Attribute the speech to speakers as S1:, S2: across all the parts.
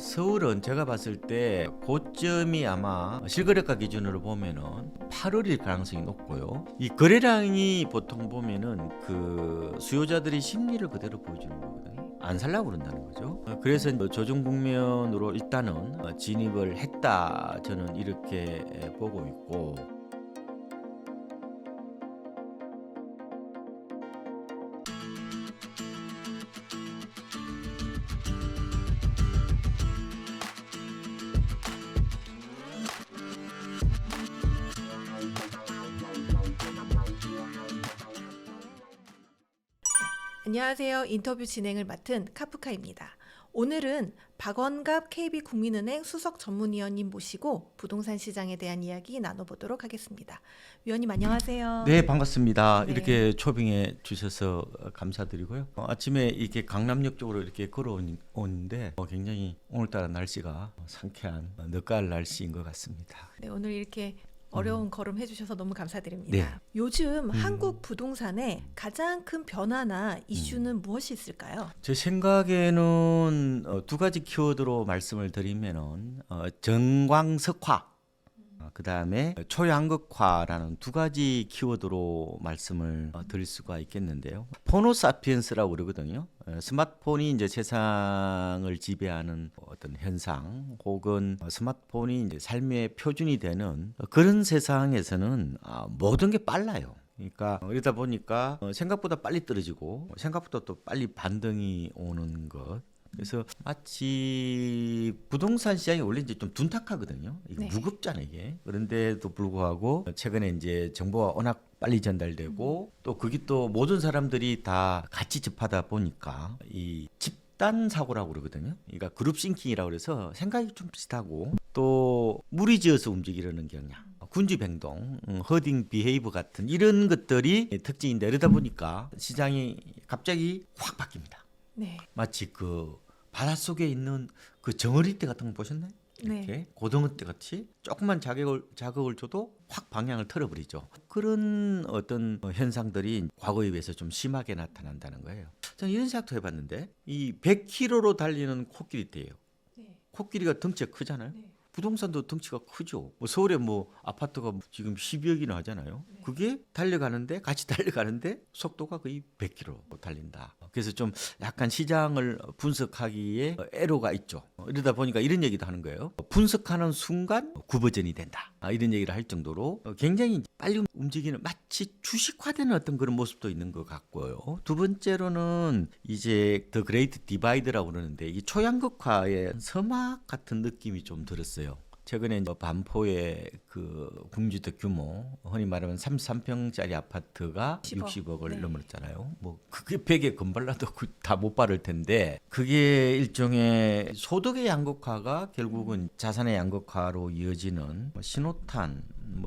S1: 서울은 제가 봤을 때 고점이 아마 실거래가 기준으로 보면은 8월일 가능성이 높고요. 이 거래량이 보통 보면은 그 수요자들이 심리를 그대로 보여주는 거거든요. 안 살려고 그런다는 거죠. 그래서 조정 국면으로 일단은 진입을 했다, 저는 이렇게 보고 있고.
S2: 안녕하세요. 인터뷰 진행을 맡은 카프카입니다. 오늘은 박원갑 KB국민은행 수석 전문위원님 모시고 부동산 시장에 대한 이야기 나눠보도록 하겠습니다. 위원님 안녕하세요.
S1: 네, 반갑습니다.
S2: 네.
S1: 이렇게 초빙해 주셔서 감사드리고요. 아침에 이렇게 강남역 쪽으로 이렇게 걸어오는데 굉장히 오늘따라 날씨가 상쾌한 늦가을 날씨인 것 같습니다.
S2: 네, 오늘 이렇게 어려운 걸음 해주셔서 너무 감사드립니다.
S1: 네.
S2: 요즘 한국 부동산의 가장 큰 변화나 이슈는 무엇이 있을까요?
S1: 제 생각에는 두 가지 키워드로 말씀을 드리면은 정광석화, 그다음에 초양극화라는 두 가지 키워드로 말씀을 드릴 수가 있겠는데요. 포노사피엔스라고 그러거든요. 스마트폰이 이제 세상을 지배하는 어떤 현상, 혹은 스마트폰이 이제 삶의 표준이 되는 그런 세상에서는 모든 게 빨라요. 그러니까 이러다 보니까 생각보다 빨리 떨어지고 생각보다 또 빨리 반등이 오는 것. 그래서 마치 부동산 시장이 원래 이제 좀 둔탁하거든요. 이게
S2: 네.
S1: 무겁잖아요, 이게. 그런데도 불구하고 최근에 이제 정보가 워낙 빨리 전달되고 또 그게 또 모든 사람들이 다 같이 접하다 보니까 이 집단 사고라고 그러거든요. 그러니까 그룹 싱킹이라고 그래서 생각이 좀 비슷하고 또 무리지어서 움직이려는 경향, 군집 행동, 허딩 비헤이브 같은 이런 것들이 특징인데, 이러다 보니까 시장이 갑자기 확 바뀝니다.
S2: 네.
S1: 마치 그 바닷속에 있는 그 정어리떼 같은 거 보셨나요? 이렇게
S2: 네.
S1: 고등어떼 같이 조금만 자극을 줘도 확 방향을 틀어버리죠. 그런 어떤 현상들이 과거에 비해서 좀 심하게 나타난다는 거예요. 저는 이런 생각도 해봤는데, 이 100km로 달리는 코끼리떼예요.
S2: 네.
S1: 코끼리가 덩치가 크잖아요.
S2: 네.
S1: 부동산도 덩치가 크죠. 서울에 아파트가 지금 10여기나 하잖아요.
S2: 네.
S1: 그게 같이 달려가는데 속도가 거의 100km 달린다. 그래서 좀 약간 시장을 분석하기에 애로가 있죠. 이러다 보니까 이런 얘기도 하는 거예요. 분석하는 순간 구버전이 된다. 이런 얘기를 할 정도로 굉장히 빨리 움직이는, 마치 주식화되는 어떤 그런 모습도 있는 것 같고요. 두 번째로는 이제 더 그레이트 디바이드라고 그러는데, 이 초양극화의 서막 같은 느낌이 좀 들었어요. 최근에 반포의 그 국민주택 규모, 흔히 말하면 33평짜리 아파트가 60억을
S2: 네.
S1: 넘었잖아요. 그게 100에 건발라도 다 못 바를 텐데, 그게 일종의 소득의 양극화가 결국은 자산의 양극화로 이어지는 신호탄,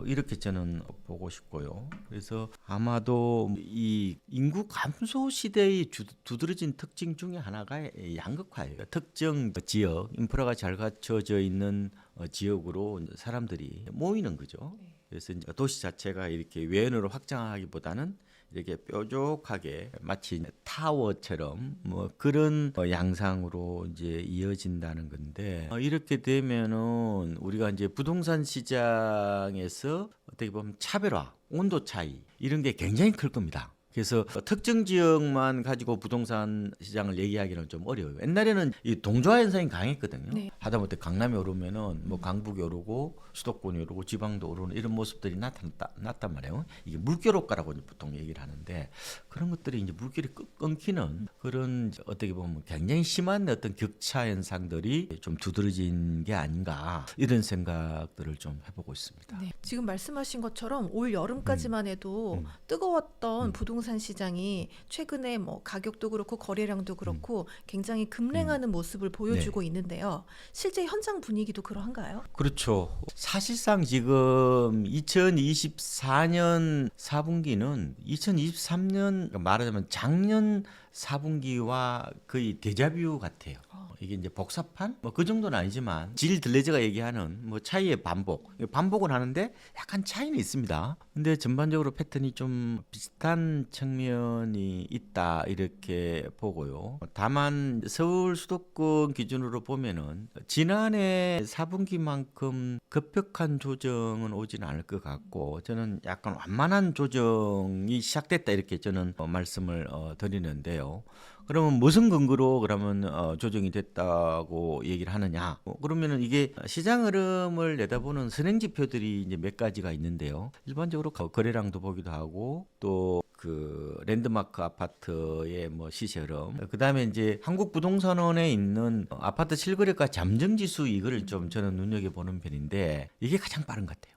S1: 이렇게 저는 보고 싶고요. 그래서 아마도 이 인구 감소 시대의 두드러진 특징 중에 하나가 양극화예요. 특정 지역, 인프라가 잘 갖춰져 있는 지역으로 사람들이 모이는 거죠. 그래서 이제 도시 자체가 이렇게 외연으로 확장하기보다는 이렇게 뾰족하게 마치 타워처럼 그런 양상으로 이제 이어진다는 건데, 이렇게 되면은 우리가 이제 부동산 시장에서 어떻게 보면 차별화, 온도 차이 이런 게 굉장히 클 겁니다. 그래서 특정 지역만 가지고 부동산 시장을 얘기하기는 좀 어려워요. 옛날에는 이 동조화 현상이 강했거든요.
S2: 네.
S1: 하다못해 강남이 오르면은 강북이 오르고 수도권이 오르고 지방도 오르는 이런 모습들이 나타났단 말이에요. 이게 물결효과라고 보통 얘기를 하는데, 그런 것들이 이제 물결이 끊기는 그런 어떻게 보면 굉장히 심한 어떤 격차 현상들이 좀 두드러진 게 아닌가, 이런 생각들을 좀 해보고 있습니다.
S2: 네. 지금 말씀하신 것처럼 올 여름까지만 해도 뜨거웠던 부동산 시장이 최근에 가격도 그렇고 거래량도 그렇고 굉장히 급랭하는 모습을 보여주고 있는데요. 실제 현장 분위기도 그러한가요?
S1: 그렇죠. 사실상 지금 2024년 4분기는 2023년, 말하자면 작년 4분기와 거의 데자뷰 같아요. 이게 이제 복사판 뭐 그 정도는 아니지만 질 들레저가 얘기하는 뭐 차이의 반복은 하는데 약간 차이는 있습니다. 근데 전반적으로 패턴이 좀 비슷한 측면이 있다 이렇게 보고요. 다만 서울 수도권 기준으로 보면은 지난해 4분기만큼 급격한 조정은 오지는 않을 것 같고 저는 약간 완만한 조정이 시작됐다 이렇게 저는 말씀을 드리는데요. 그러면 무슨 근거로 그러면 조정이 됐다고 얘기를 하느냐? 그러면은 이게 시장 흐름을 내다보는 선행 지표들이 이제 몇 가지가 있는데요. 일반적으로 거래량도 보기도 하고 또 그 랜드마크 아파트의 뭐 시세 흐름, 그다음에 이제 한국부동산원에 있는 아파트 실거래가 잠정 지수 이거를 좀 저는 눈여겨 보는 편인데 이게 가장 빠른 것 같아요.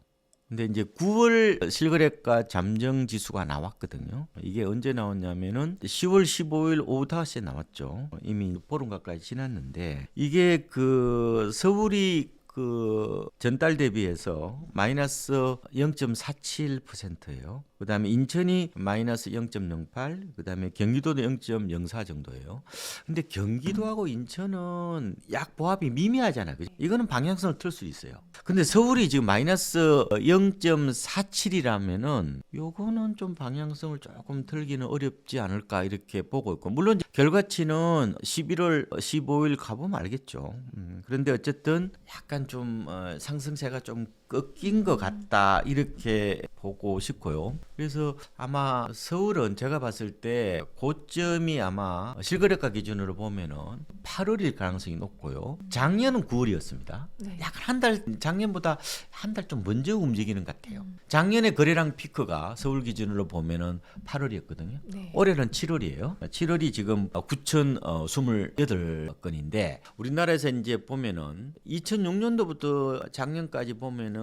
S1: 근데 이제 9월 실거래가 잠정 지수가 나왔거든요. 이게 언제 나왔냐면은 10월 15일 오후 5시에 나왔죠. 이미 보름 가까이 지났는데 이게 그 서울이 그 전달 대비해서 마이너스 0.47%예요. 그다음에 인천이 마이너스 0.08, 그다음에 경기도도 0.04 정도예요. 근데 경기도하고 인천은 약 보합이 미미하잖아요. 그죠? 이거는 방향성을 틀 수 있어요. 근데 서울이 지금 마이너스 0.47이라면은 요거는 좀 방향성을 조금 틀기는 어렵지 않을까 이렇게 보고 있고, 물론 결과치는 11월 15일 가보면 알겠죠. 그런데 어쨌든 약간 좀 상승세가 좀 꺾인 것 같다 이렇게 보고 싶고요. 그래서 아마 서울은 제가 봤을 때 고점이 아마 실거래가 기준으로 보면은 8월일 가능성이 높고요. 작년은 9월이었습니다.
S2: 네.
S1: 약간 한 달 작년보다 한 달 좀 먼저 움직이는 것 같아요. 작년에 거래량 피크가 서울 기준으로 보면은 8월이었거든요.
S2: 네.
S1: 올해는 7월이에요. 7월이 지금 9,028건인데 우리나라에서 이제 보면은 2006년도부터 작년까지 보면은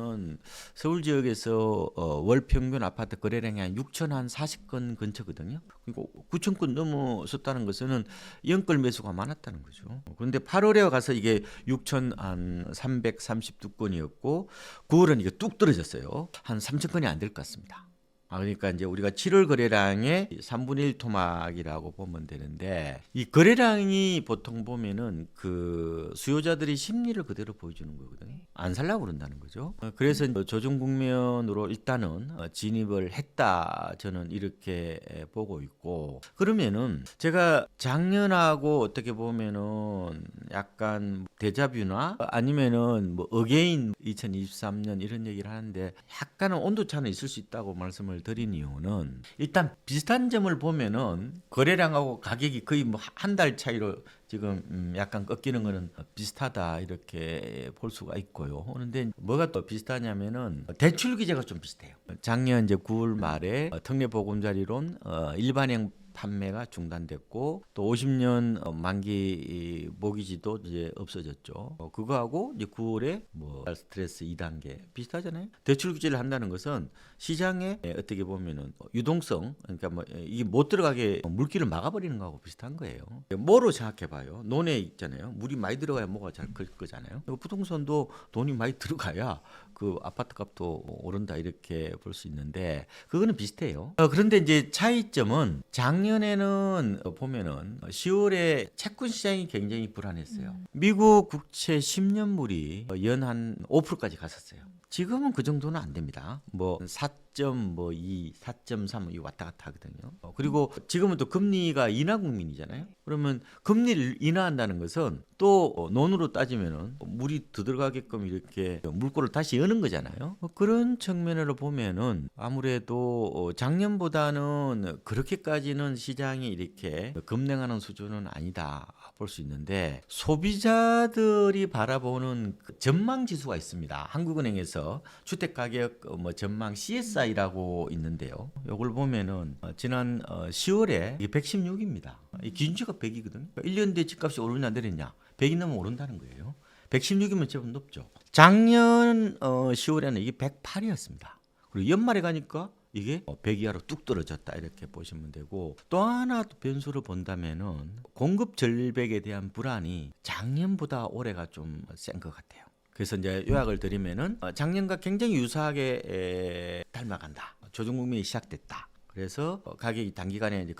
S1: 서울 지역에서 월 평균 아파트 거래량이 한 6,040건 근처거든요. 그리고 9,000건 넘어섰다는 것은 연끌 매수가 많았다는 거죠. 그런데 8월에 가서 이게 6,332건이었고 9월은 이게 뚝 떨어졌어요. 한 3,000건이 안 될 것 같습니다. 그러니까 이제 우리가 7월 거래량의 3분의 1 토막이라고 보면 되는데 이 거래량이 보통 보면은 그 수요자들이 심리를 그대로 보여주는 거거든요. 안 살려고 그런다는 거죠. 그래서 조정 국면으로 일단은 진입을 했다 저는 이렇게 보고 있고, 그러면은 제가 작년하고 어떻게 보면은 약간 데자뷰나 아니면은 뭐 어게인 2023년 이런 얘기를 하는데 약간은 온도차는 있을 수 있다고 말씀을 드린 이유는 일단 비슷한 점을 보면은 거래량하고 가격이 거의 뭐 한 달 차이로 지금 약간 꺾이는 거는 비슷하다 이렇게 볼 수가 있고요. 그런데 뭐가 또 비슷하냐면은 대출 규제가 좀 비슷해요. 작년 이제 9월 말에 특례 보금자리론 일반형 판매가 중단됐고 또 50년 만기 모기지도 이제 없어졌죠. 그거하고 이제 9월에 뭐 스트레스 2단계 비슷하잖아요. 대출 규제를 한다는 것은 시장에 어떻게 보면은 유동성, 그러니까 뭐 이게 못 들어가게 물기를 막아버리는 거하고 비슷한 거예요. 뭐로 생각해봐요. 논에 있잖아요. 물이 많이 들어가야 뭐가 잘 클 거잖아요. 부동산도 돈이 많이 들어가야 그 아파트 값도 오른다 이렇게 볼 수 있는데 그거는 비슷해요. 그런데 이제 차이점은 작년에는 보면은 10월에 채권 시장이 굉장히 불안했어요. 미국 국채 10년물이 연 한 5%까지 갔었어요. 지금은 그 정도는 안 됩니다. 뭐 4.2, 4.3 이 왔다 갔다 하거든요. 그리고 지금은 또 금리가 인하 국민이잖아요. 그러면 금리를 인하한다는 것은 또 논으로 따지면은 물이 더 들어가게끔 이렇게 물꼬를 다시 여는 거잖아요. 그런 측면으로 보면은 아무래도 작년보다는 그렇게까지는 시장이 이렇게 급냉하는 수준은 아니다 볼 수 있는데, 소비자들이 바라보는 그 전망 지수가 있습니다. 한국은행에서 주택 가격 뭐 전망 CSI라고 있는데요. 이걸 보면은 지난 10월에 이게 116입니다. 이 기준치가 100이거든요. 1년 뒤에 집값이 오르냐 내리냐 100이 넘으면 오른다는 거예요. 116이면 제법 높죠. 작년 10월에는 이게 108이었습니다. 그리고 연말에 가니까 이게 100 이하로 뚝 떨어졌다 이렇게 보시면 되고, 또 하나 변수를 본다면은 공급 절벽에 대한 불안이 작년보다 올해가 좀 센 것 같아요. 그래서 이제 요약을 드리면은 작년과 굉장히 유사하게 닮아간다. 조정 국면이 시작됐다. 그래서 가격이 단기간에 이제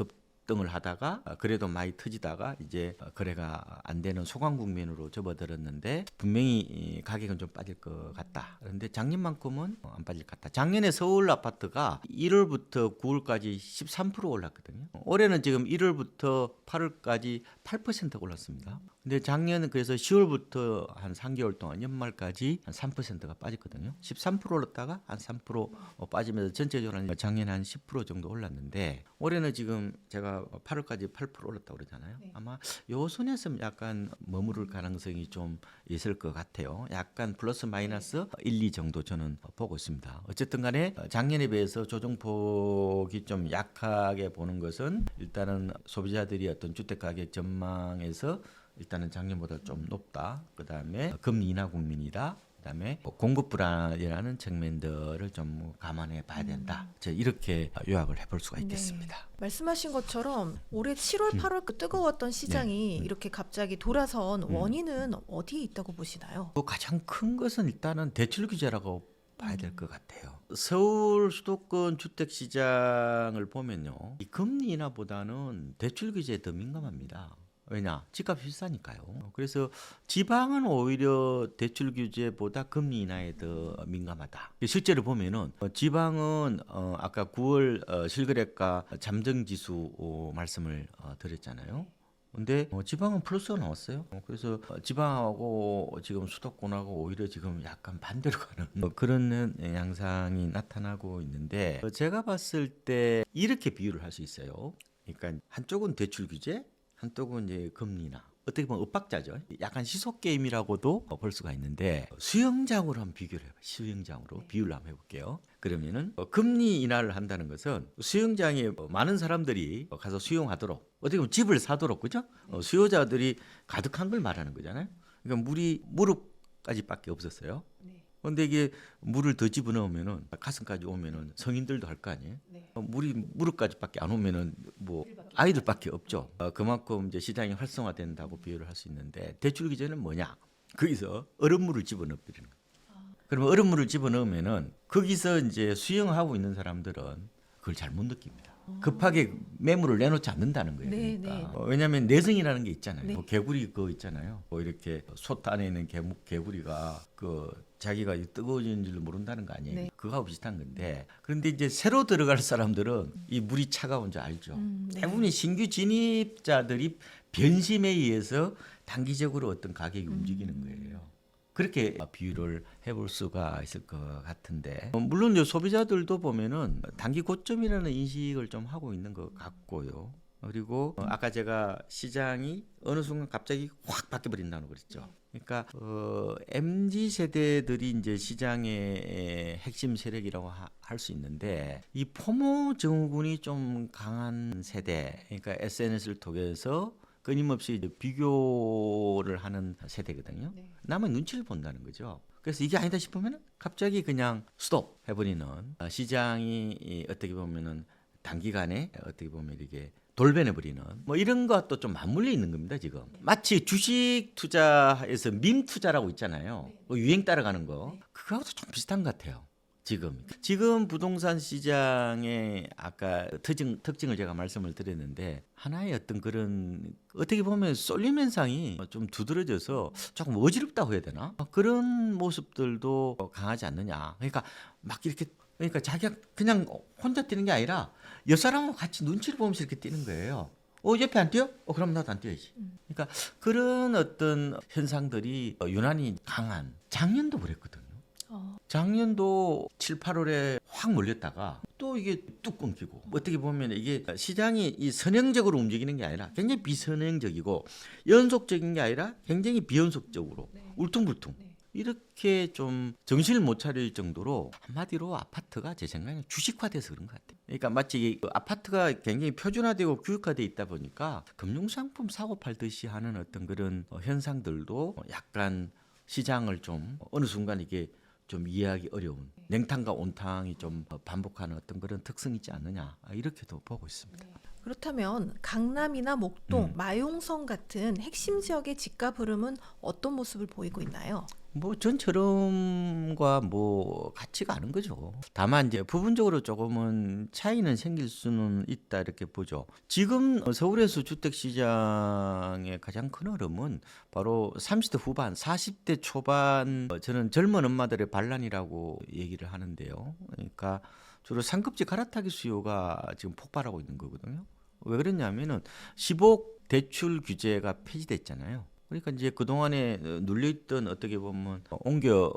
S1: 등을 하다가 그래도 많이 터지다가 이제 거래가 안 되는 소강 국면으로 접어들었는데 분명히 이 가격은 좀 빠질 것 같다. 그런데 작년만큼은 안 빠질 것 같다. 작년에 서울 아파트가 1월부터 9월까지 13% 올랐거든요. 올해는 지금 1월부터 8월까지 8% 올랐습니다. 근데 작년은 그래서 10월부터 한 3개월 동안 연말까지 한 3%가 빠졌거든요. 13% 올랐다가 한 3% 빠지면서 전체적으로 작년에 한 10% 정도 올랐는데 올해는 지금 제가 8월까지 8% 올랐다고 그러잖아요.
S2: 네.
S1: 아마 요 선에서 약간 머무를 가능성이 좀 있을 것 같아요. 약간 플러스 마이너스 1, 2 정도 저는 보고 있습니다. 어쨌든 간에 작년에 비해서 조정폭이 좀 약하게 보는 것은 일단은 소비자들이 어떤 주택가격 전망에서 일단은 작년보다 좀 높다. 그다음에 금리 인하 국민이다. 그다음에 공급 불안이라는 측면들을 좀 감안해 봐야 된다. 이렇게 요약을 해볼 수가 있겠습니다.
S2: 네. 말씀하신 것처럼 올해 7월, 8월 그 뜨거웠던 시장이 이렇게 갑자기 돌아선 원인은 어디에 있다고 보시나요?
S1: 또 가장 큰 것은 일단은 대출 규제라고 봐야 될 것 같아요. 서울 수도권 주택 시장을 보면요, 이 금리 인하보다는 대출 규제에 더 민감합니다. 왜냐? 집값이 비싸니까요. 그래서 지방은 오히려 대출 규제보다 금리 인하에 더 민감하다. 실제로 보면은 지방은 아까 9월 실거래가 잠정 지수 말씀을 드렸잖아요. 근데 지방은 플러스가 나왔어요. 그래서 지방하고 지금 수도권하고 오히려 지금 약간 반대로 가는 그런 양상이 나타나고 있는데 제가 봤을 때 이렇게 비유를 할 수 있어요. 그러니까 한쪽은 대출 규제, 한쪽은 이제 금리나 어떻게 보면 엇박자죠. 약간 시속 게임이라고도 볼 수가 있는데 수영장으로 한번 비교를 해봐요. 수영장으로 비유를 한번 해볼게요. 그러면은 금리 인하를 한다는 것은 수영장에 많은 사람들이 가서 수영하도록 어떻게 보면 집을 사도록 그죠? 수요자들이 가득한 걸 말하는 거잖아요. 그러니까 물이 무릎까지밖에 없었어요. 근데 이게 물을 더 집어넣으면은 가슴까지 오면은 성인들도 할 거 아니에요. 물이 무릎까지밖에 안 오면은 뭐 아이들밖에 없죠. 그만큼 이제 시장이 활성화된다고 비유를 할 수 있는데 대출 규제는 뭐냐? 거기서 얼음물을 집어넣어버리는 거예요. 그러면 얼음물을 집어넣으면은 거기서 이제 수영하고 있는 사람들은 그걸 잘 못 느낍니다. 급하게 매물을 내놓지 않는다는 거예요.
S2: 네,
S1: 그러니까.
S2: 네.
S1: 왜냐하면 내성이라는 게 있잖아요.
S2: 네.
S1: 뭐 개구리 그거 있잖아요. 뭐 이렇게 솥 안에 있는 개구리가 그 자기가 뜨거워지는 줄 모른다는 거 아니에요.
S2: 네.
S1: 그거하고 비슷한 건데 그런데 이제 새로 들어갈 사람들은 이 물이 차가운 줄 알죠.
S2: 네.
S1: 대부분이 신규 진입자들이 변심에 의해서 단기적으로 어떤 가격이 움직이는 거예요. 그렇게 비유를 해볼 수가 있을 것 같은데 물론 이제 소비자들도 보면은 단기 고점이라는 인식을 좀 하고 있는 것 같고요. 그리고 아까 제가 시장이 어느 순간 갑자기 확 바뀌어 버린다고 그랬죠. 그러니까 MZ 세대들이 이제 시장의 핵심 세력이라고 할 수 있는데 이 포모 증후군이 좀 강한 세대, 그러니까 SNS를 통해서 끊임없이 이제 비교를 하는 세대거든요.
S2: 네.
S1: 남의 눈치를 본다는 거죠. 그래서 이게 아니다 싶으면 갑자기 그냥 스톱 해버리는 시장이 어떻게 보면은 단기간에 어떻게 보면 이게 돌변해버리는 뭐 이런 것도 좀 맞물려 있는 겁니다 지금. 마치 주식 투자에서 밈 투자라고 있잖아요. 뭐 유행 따라가는 거 그거하고도 좀 비슷한 것 같아요. 지금 부동산 시장의 아까 특징을 제가 말씀을 드렸는데 하나의 어떤 그런 어떻게 보면 쏠림 현상이 좀 두드러져서 조금 어지럽다고 해야 되나? 그런 모습들도 강하지 않느냐. 그러니까 막 이렇게 그러니까 자기가 그냥 혼자 뛰는 게 아니라 옆 사람하고 같이 눈치를 보면서 이렇게 뛰는 거예요. 옆에 안 뛰어? 그럼 나도 안 뛰어야지. 그러니까 그런 어떤 현상들이 유난히 강한 작년도 그랬거든요. 작년도 7, 8월에 확 몰렸다가 또 이게 뚝 끊기고 어떻게 보면 이게 시장이 이 선행적으로 움직이는 게 아니라 굉장히 비선행적이고 연속적인 게 아니라 굉장히 비연속적으로 울퉁불퉁 이렇게 좀 정신을 못 차릴 정도로 한마디로 아파트가 제 생각에는 주식화돼서 그런 것 같아요. 그러니까 마치 아파트가 굉장히 표준화되고 규격화돼 있다 보니까 금융상품 사고 팔듯이 하는 어떤 그런 현상들도 약간 시장을 좀 어느 순간 이게 좀 이해하기 어려운 냉탕과 온탕이 좀 반복하는 어떤 그런 특성이 있지 않느냐 이렇게도 보고 있습니다.
S2: 그렇다면 강남이나 목동,
S1: 음.
S2: 마용성 같은 핵심 지역의 집값 흐름은 어떤 모습을 보이고 있나요?
S1: 뭐 전처럼과 뭐 같지가 않은 거죠. 다만 이제 부분적으로 조금은 차이는 생길 수는 있다 이렇게 보죠. 지금 서울에서 주택 시장의 가장 큰 흐름은 바로 30대 후반, 40대 초반 저는 젊은 엄마들의 반란이라고 얘기를 하는데요. 그러니까 주로 상급지 갈아타기 수요가 지금 폭발하고 있는 거거든요. 왜 그랬냐면은 15 대출 규제가 폐지됐잖아요. 그러니까 이제 그동안에 눌려있던 어떻게 보면 옮겨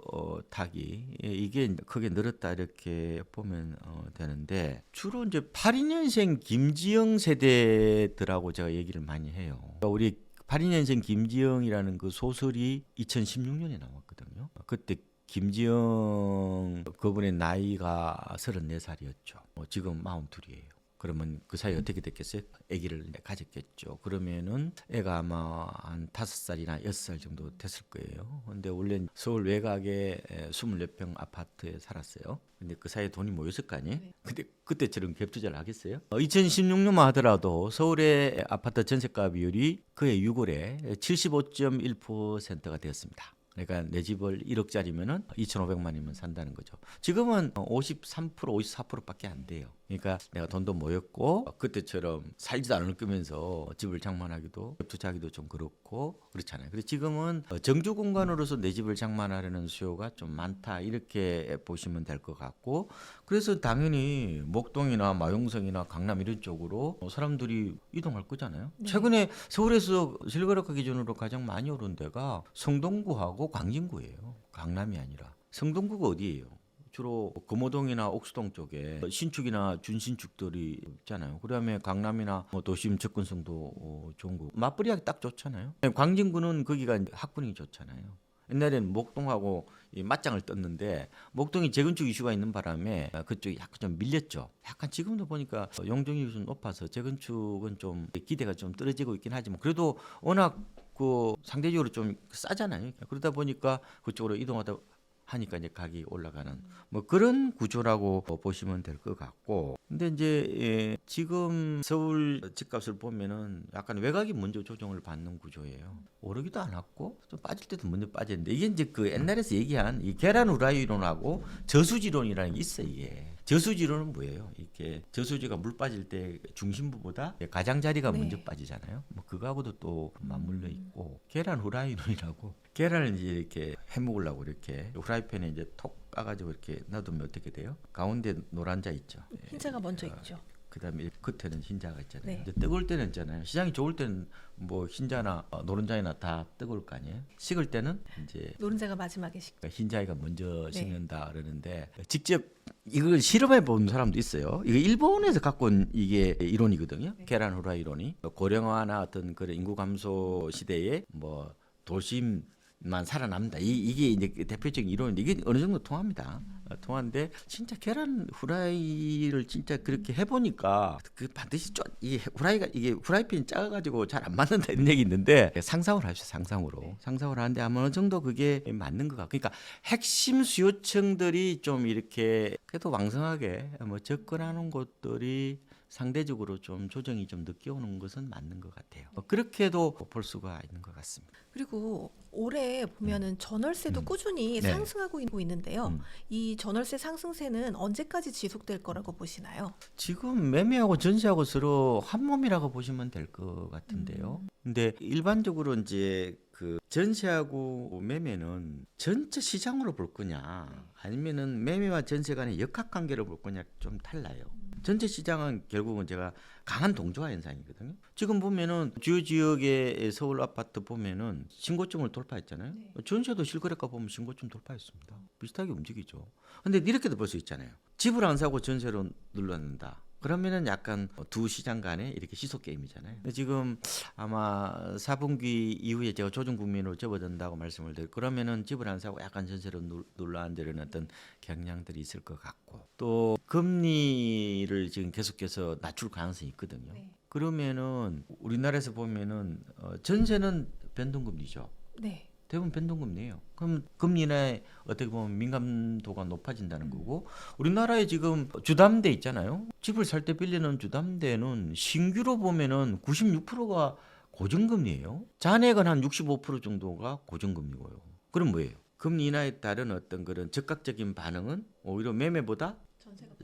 S1: 타기 이게 이제 크게 늘었다 이렇게 보면 되는데 주로 이제 82년생 김지영 세대들하고 제가 얘기를 많이 해요. 그러니까 우리 82년생 김지영이라는 그 소설이 2016년에 나왔거든요. 그때 김지영 그분의 나이가 34살이었죠. 지금 42이에요. 그러면 그 사이 어떻게 됐겠어요? 아기를 이제 가졌겠죠. 그러면은 애가 아마 한 5살이나 6살 정도 됐을 거예요. 근데 원래 서울 외곽에 24평 아파트에 살았어요. 근데 그 사이에 돈이 모였을 거 아니에요? 근데 그때처럼 갭 투자를 하겠어요? 2016년만 하더라도 서울의 아파트 전세가 비율이 그해 6월에 75.1%가 되었습니다. 그러니까 내 집을 1억짜리면은 2,500만이면 산다는 거죠. 지금은 53%, 54%밖에 안 돼요. 그러니까 내가 돈도 모였고 그때처럼 살지도 않을 거면서 집을 장만하기도 투자하기도 좀 그렇고 그렇잖아요. 그래서 지금은 정주 공간으로서 내 집을 장만하려는 수요가 좀 많다 이렇게 보시면 될 것 같고 그래서 당연히 목동이나 마용성이나 강남 이런 쪽으로 사람들이 이동할 거잖아요.
S2: 네.
S1: 최근에 서울에서 실거래가 기준으로 가장 많이 오른 데가 성동구하고 광진구예요. 강남이 아니라. 성동구가 어디예요? 주로 금호동이나 옥수동 쪽에 신축이나 준신축들이 있잖아요. 그다음에 강남이나 뭐 도심 접근성도 좋은 거. 맞벌이하기 딱 좋잖아요. 광진구는 거기가 이제 학군이 좋잖아요. 옛날에는 목동하고 이 맞짱을 떴는데 목동이 재건축 이슈가 있는 바람에 그쪽이 약간 좀 밀렸죠. 약간 지금도 보니까 용적률이 좀 높아서 재건축은 좀 기대가 좀 떨어지고 있긴 하지만 그래도 워낙 그 상대적으로 좀 싸잖아요. 그러다 보니까 그쪽으로 이동하다 하니까 이제 가격이 올라가는 뭐 그런 구조라고 보시면 될 것 같고 근데 이제 지금 서울 집값을 보면은 약간 외곽이 먼저 조정을 받는 구조예요. 오르기도 않았고 좀 빠질 때도 먼저 빠졌는데 이게 이제 그 옛날에서 얘기한 이 계란 후라이 이론하고 저수지론이라는 게 있어요. 이게 저수지론은 뭐예요? 이게 저수지가 물 빠질 때 중심부보다 가장자리가
S2: 네.
S1: 먼저 빠지잖아요. 뭐 그거하고도 또 맞물려 있고 계란 후라이론이라고 계란을 이제 이렇게 해 먹으려고 이렇게 후라이팬에 이제 톡 까가지고 이렇게 놔두면 어떻게 돼요? 가운데 노란 자 있죠.
S2: 흰자가 먼저 있죠.
S1: 그다음에 끝에는 흰자가 있잖아요.
S2: 네.
S1: 이제 뜨거울 때는 있잖아요. 시장이 좋을 때는 뭐 흰자나 노른자나 다 뜨거울 거 아니에요. 식을 때는 이제
S2: 노른자가 마지막에
S1: 흰자가 먼저
S2: 네.
S1: 식는다 그러는데 직접 이걸 실험해 본 사람도 있어요. 이거 일본에서 갖고 온 이게 이론이거든요. 계란 후라이 이론이 고령화나 어떤 그런 인구 감소 시대에 뭐 도심만 살아남다. 이게 이제 대표적인 이론인데 이게 어느 정도 통합니다. 통하는데 진짜 계란 후라이를 진짜 그렇게 해보니까 그 반드시 이게 후라이가 이게 후라이팬이 작아가지고 잘 안 맞는다 이런 얘기 있는데 상상을 하시죠. 상상으로 상상을 하는데 아마 어느 정도 그게 맞는 것 같고 그러니까 핵심 수요층들이 좀 이렇게 그래도 왕성하게 뭐 접근하는 곳들이 상대적으로 좀 조정이 좀 늦게 오는 것은 맞는 것 같아요. 그렇게도 볼 수가 있는 것 같습니다.
S2: 그리고 올해 보면은 전월세도 꾸준히
S1: 네.
S2: 상승하고 있는데요. 이 전월세 상승세는 언제까지 지속될 거라고 보시나요?
S1: 지금 매매하고 전세하고 서로 한 몸이라고 보시면 될 것 같은데요. 근데 일반적으로 이제 그 전세하고 매매는 전체 시장으로 볼 거냐 아니면은 매매와 전세 간의 역학 관계로 볼 거냐 좀 달라요. 전체 시장은 결국은 제가 강한 동조화 현상이거든요. 지금 보면은 주요 지역의 서울 아파트 보면은 신고점을 돌파했잖아요. 전세도 실거래가 보면 신고점 돌파했습니다. 비슷하게 움직이죠. 근데 이렇게도 볼 수 있잖아요. 집을 안 사고 전세로 눌렀는다. 그러면은 약간 두 시장 간에 이렇게 시속 게임이잖아요. 지금 아마 4분기 이후에 제가 조정 국면으로 접어든다고 말씀을 드리고 그러면은 집을 안 사고 약간 전세로 눌러앉으려는 어떤 경향들이 있을 것 같고 또 금리를 지금 계속해서 낮출 가능성이 있거든요.
S2: 네.
S1: 그러면은 우리나라에서 보면은 전세는 변동금리죠.
S2: 네.
S1: 대부분 변동금리예요. 그럼 금리 인하에 어떻게 보면 민감도가 높아진다는 거고 우리나라에 지금 주담대 있잖아요. 집을 살 때 빌리는 주담대는 신규로 보면은 96%가 고정금리예요. 잔액은 한 65% 정도가 고정금리고요. 그럼 뭐예요? 금리 인하에 따른 어떤 그런 즉각적인 반응은 오히려 매매보다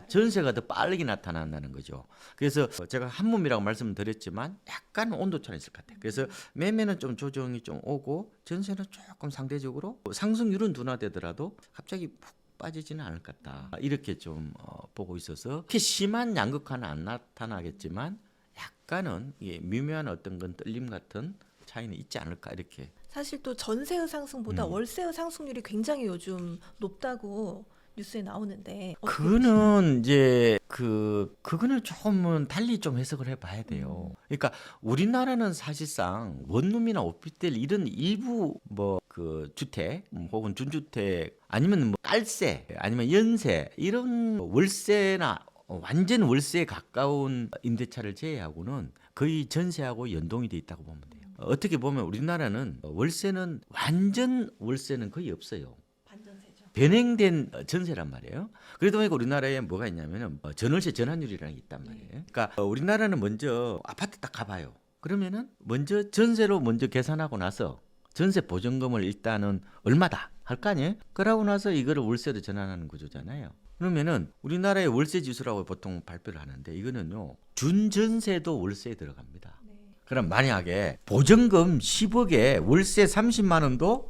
S1: 전세가 더 빠르게 나타난다는 거죠. 그래서 제가 한몸이라고 말씀드렸지만 약간 온도 차는 있을 것 같아요. 그래서 매매는 좀 조정이 좀 오고 전세는 조금 상대적으로 상승률은 둔화되더라도 갑자기 푹 빠지지는 않을 것 같다. 이렇게 좀 보고 있어서 그렇게 심한 양극화는 안 나타나겠지만 약간은 미묘한 어떤 건 떨림 같은 차이는 있지 않을까 이렇게.
S2: 사실 또 전세의 상승보다 월세의 상승률이 굉장히 요즘 높다고 뉴스에 나오는데 어떻게 보시나요?
S1: 그거는 이제 그거는 조금은 달리 좀 해석을 해봐야 돼요. 그러니까 우리나라는 사실상 원룸이나 오피스텔 이런 일부 뭐 그 주택 혹은 준주택 아니면 뭐 깔세 아니면 연세 이런 월세나 완전 월세에 가까운 임대차를 제외하고는 거의 전세하고 연동이 돼 있다고 보면 돼요. 어떻게 보면 우리나라는 월세는 완전 월세는 거의 없어요.
S2: 반전세죠.
S1: 변행된 전세란 말이에요. 그러다 보니까 우리나라에 뭐가 있냐면은 전월세 전환율이라는 게 있단 말이에요. 그러니까 우리나라는 먼저 아파트 딱 가봐요. 그러면은 먼저 전세로 먼저 계산하고 나서 전세 보증금을 일단은 얼마다 할 거 아니에요? 그러고 나서 이거를 월세로 전환하는 구조잖아요. 그러면은 우리나라의 월세 지수라고 보통 발표를 하는데 이거는요 준전세도 월세에 들어갑니다. 그럼 만약에 보증금 10억에 월세 30만 원도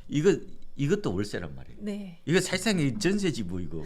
S1: 이것도 월세란 말이에요.
S2: 네.
S1: 이거 사실상 이 전세지 뭐 이거.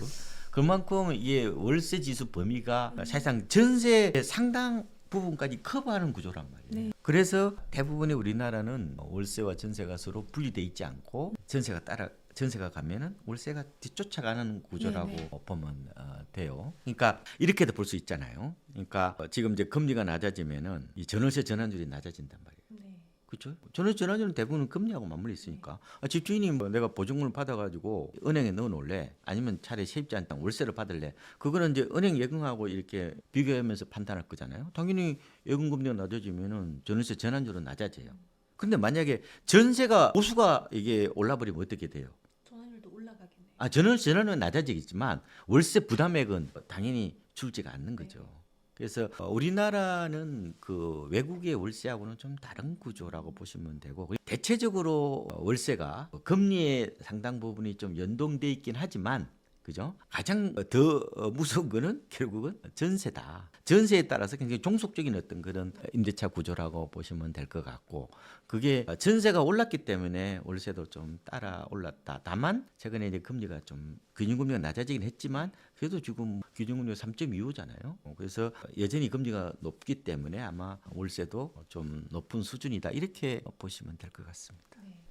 S1: 그만큼 이게 월세 지수 범위가 사실상 전세 상당 부분까지 커버하는 구조란 말이에요.
S2: 네.
S1: 그래서 대부분의 우리나라는 월세와 전세가 서로 분리돼 있지 않고 전세가 가면은 월세가 뒤쫓아가는 구조라고
S2: 네네.
S1: 보면 돼요. 그러니까 이렇게도 볼 수 있잖아요. 그러니까 지금 이제 금리가 낮아지면은 이 전월세 전환율이 낮아진단 말이에요.
S2: 네.
S1: 그렇죠? 전월세 전환율은 대부분 금리하고 맞물려 있으니까 집주인이 뭐 내가 보증금을 받아가지고 은행에 넣어놓을래 아니면 차라리 세입자한 땅 월세를 받을래 그거는 이제 은행 예금하고 이렇게 비교하면서 판단할 거잖아요. 당연히 예금 금리가 낮아지면은 전월세 전환율은 낮아져요. 근데 만약에 전세가 보수가 이게 올라버리면 어떻게 돼요?
S2: 전환율도 올라가겠네요.
S1: 전월세 전환은 낮아지겠지만 월세 부담액은 당연히 줄지가 않는 거죠. 그래서 우리나라는 그 외국의 월세하고는 좀 다른 구조라고 보시면 되고 대체적으로 월세가 금리의 상당 부분이 좀 연동돼 있긴 하지만 그죠? 가장 더 무서운 거는 결국은 전세다. 전세에 따라서 굉장히 종속적인 어떤 그런 임대차 구조라고 보시면 될 것 같고 그게 전세가 올랐기 때문에 월세도 좀 따라 올랐다. 다만 최근에 이제 금리가 좀 기준금리가 낮아지긴 했지만 그래도 지금 기준금리가 3.25잖아요. 그래서 여전히 금리가 높기 때문에 아마 월세도 좀 높은 수준이다. 이렇게 보시면 될 것 같습니다.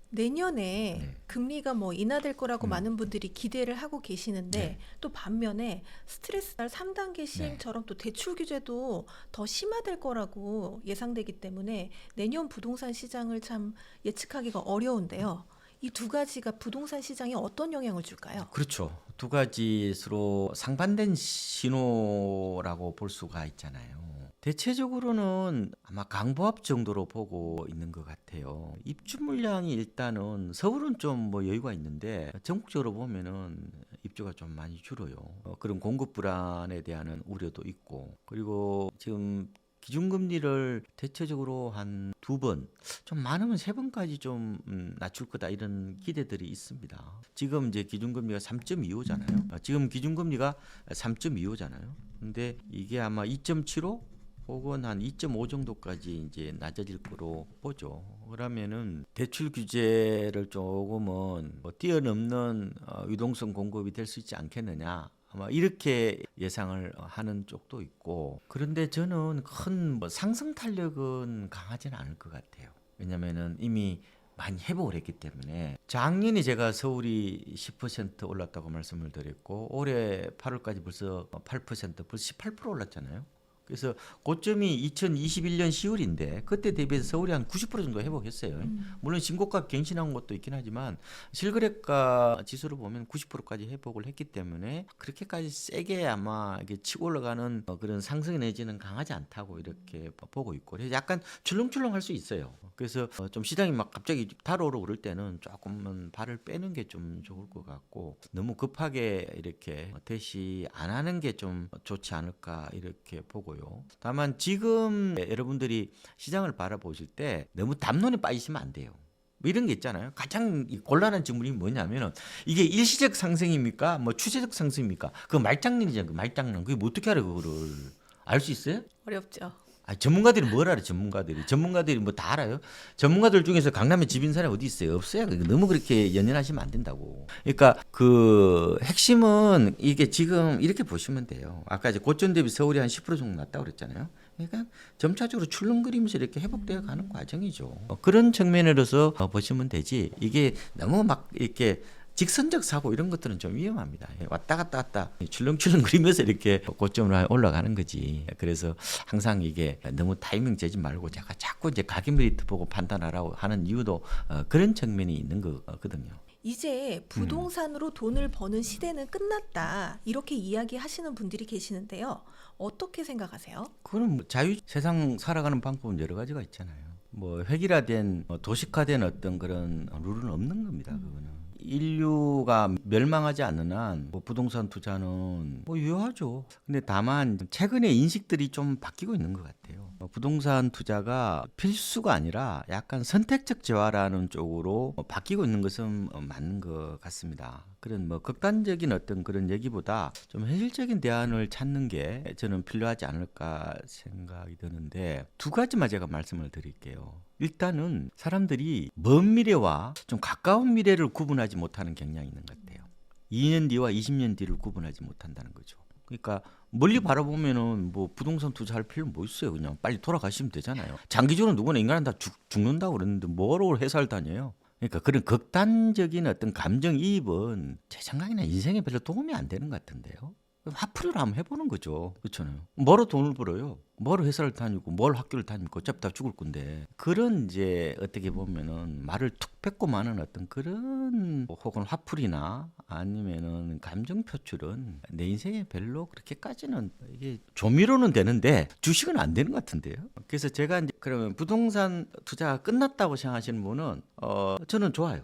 S2: 내년에
S1: 네.
S2: 금리가 뭐 인하될 거라고 많은 분들이 기대를 하고 계시는데
S1: 네.
S2: 또 반면에 스트레스 3단계 시행처럼 또 대출 규제도 더 심화될 거라고 예상되기 때문에 내년 부동산 시장을 참 예측하기가 어려운데요. 이 두 가지가 부동산 시장에 어떤 영향을 줄까요?
S1: 그렇죠. 두 가지 서로 상반된 신호라고 볼 수가 있잖아요. 대체적으로는 아마 강보합 정도로 보고 있는 것 같아요. 입주 물량이 일단은 서울은 좀 뭐 여유가 있는데 전국적으로 보면은 입주가 좀 많이 줄어요. 그런 공급 불안에 대한 우려도 있고 그리고 지금 기준금리를 대체적으로 한 2번, 좀 많으면 3번까지 좀 낮출 거다 이런 기대들이 있습니다. 지금 이제 기준금리가 3.25잖아요. 지금 기준금리가 3.25잖아요. 근데 이게 아마 2.75 혹은 한 2.5 정도까지 이제 낮아질 거로 보죠. 그러면은 대출 규제를 조금은 뭐 뛰어넘는 유동성 공급이 될 수 있지 않겠느냐. 아마 이렇게 예상을 하는 쪽도 있고 그런데 저는 큰 뭐 상승 탄력은 강하지는 않을 것 같아요. 왜냐면은 이미 많이 회복을 했기 때문에 작년에 제가 서울이 10% 올랐다고 말씀을 드렸고 올해 8월까지 벌써 8% 벌써 18% 올랐잖아요. 그래서 고점이 2021년 10월인데 그때 대비해서 서울이 한 90% 정도 회복했어요. 물론 신고가 갱신한 것도 있긴 하지만 실거래가 지수를 보면 90%까지 회복을 했기 때문에 그렇게까지 세게 아마 이게 치고 올라가는 그런 상승 내지는 강하지 않다고 이렇게 보고 있고 그래서 약간 출렁출렁할 수 있어요. 그래서 좀 시장이 막 갑자기 달아오르고 그럴 때는 조금은 발을 빼는 게 좀 좋을 것 같고 너무 급하게 이렇게 대시 안 하는 게 좀 좋지 않을까 이렇게 보고요. 다만 지금 여러분들이 시장을 바라보실 때 너무 담론에 빠지시면 안 돼요. 뭐 이런 게 있잖아요. 가장 곤란한 질문이 뭐냐면은 이게 일시적 상승입니까? 뭐 추세적 상승입니까? 그 말장난이잖아요. 그 말장난. 그게 뭐 어떻게 알아 그거를 알 수 있어요?
S2: 어렵죠.
S1: 아, 전문가들이 뭘 알아? 전문가들이 뭐 다 알아요? 전문가들 중에서 강남에 집인 사람이 어디 있어요? 없어요. 너무 그렇게 연연하시면 안 된다고. 그러니까 그 핵심은 이게 지금 이렇게 보시면 돼요. 아까 이제 고점 대비 서울이 한 10% 정도 낮다고 그랬잖아요. 그러니까 점차적으로 출렁거리면서 이렇게 회복되어 가는 과정이죠. 그런 측면으로서 보시면 되지. 이게 너무 막 이렇게 직선적 사고 이런 것들은 좀 위험합니다. 왔다 갔다 출렁출렁 거리면서 이렇게 고점으로 올라가는 거지. 그래서 항상 이게 너무 타이밍 재지 말고 제가 자꾸 이제 가격 메리트 보고 판단하라고 하는 이유도 그런 측면이 있는 거거든요.
S2: 이제 부동산으로 돈을 버는 시대는 끝났다. 이렇게 이야기하시는 분들이 계시는데요. 어떻게 생각하세요?
S1: 그건 뭐 세상 살아가는 방법은 여러 가지가 있잖아요. 뭐 획일화된 도식화된 어떤 그런 룰은 없는 겁니다. 그거는. 인류가 멸망하지 않는 한 뭐 부동산 투자는 뭐 유효하죠. 근데 다만 최근에 인식들이 좀 바뀌고 있는 것 같아요. 부동산 투자가 필수가 아니라 약간 선택적 재화라는 쪽으로 바뀌고 있는 것은 맞는 것 같습니다. 그런 뭐 극단적인 어떤 그런 얘기보다 좀 현실적인 대안을 찾는 게 저는 필요하지 않을까 생각이 드는데 두 가지만 제가 말씀을 드릴게요. 일단은 사람들이 먼 미래와 좀 가까운 미래를 구분하지 못하는 경향이 있는 것 같아요. 2년 뒤와 20년 뒤를 구분하지 못한다는 거죠. 그러니까 멀리 바라보면은 뭐 부동산 투자할 필요 뭐 있어요. 그냥 빨리 돌아가시면 되잖아요. 장기적으로 누구나 인간은 다 죽는다고 그러는데 뭐로 회사를 다녀요? 그러니까 그런 극단적인 어떤 감정이입은 제 생각에는 인생에 별로 도움이 안 되는 것 같은데요. 화풀이를 한번 해보는 거죠. 그렇잖아요. 뭐로 돈을 벌어요? 뭐로 회사를 다니고 뭘 학교를 다니고 어차피 다 죽을 건데 그런 이제 어떻게 보면은 말을 툭 뱉고 마는 어떤 그런 혹은 화풀이나 아니면은 감정 표출은 내 인생에 별로 그렇게까지는 이게 조미료는 되는데 주식은 안 되는 것 같은데요. 그래서 제가 이제 그러면 부동산 투자가 끝났다고 생각하시는 분은 저는 좋아요.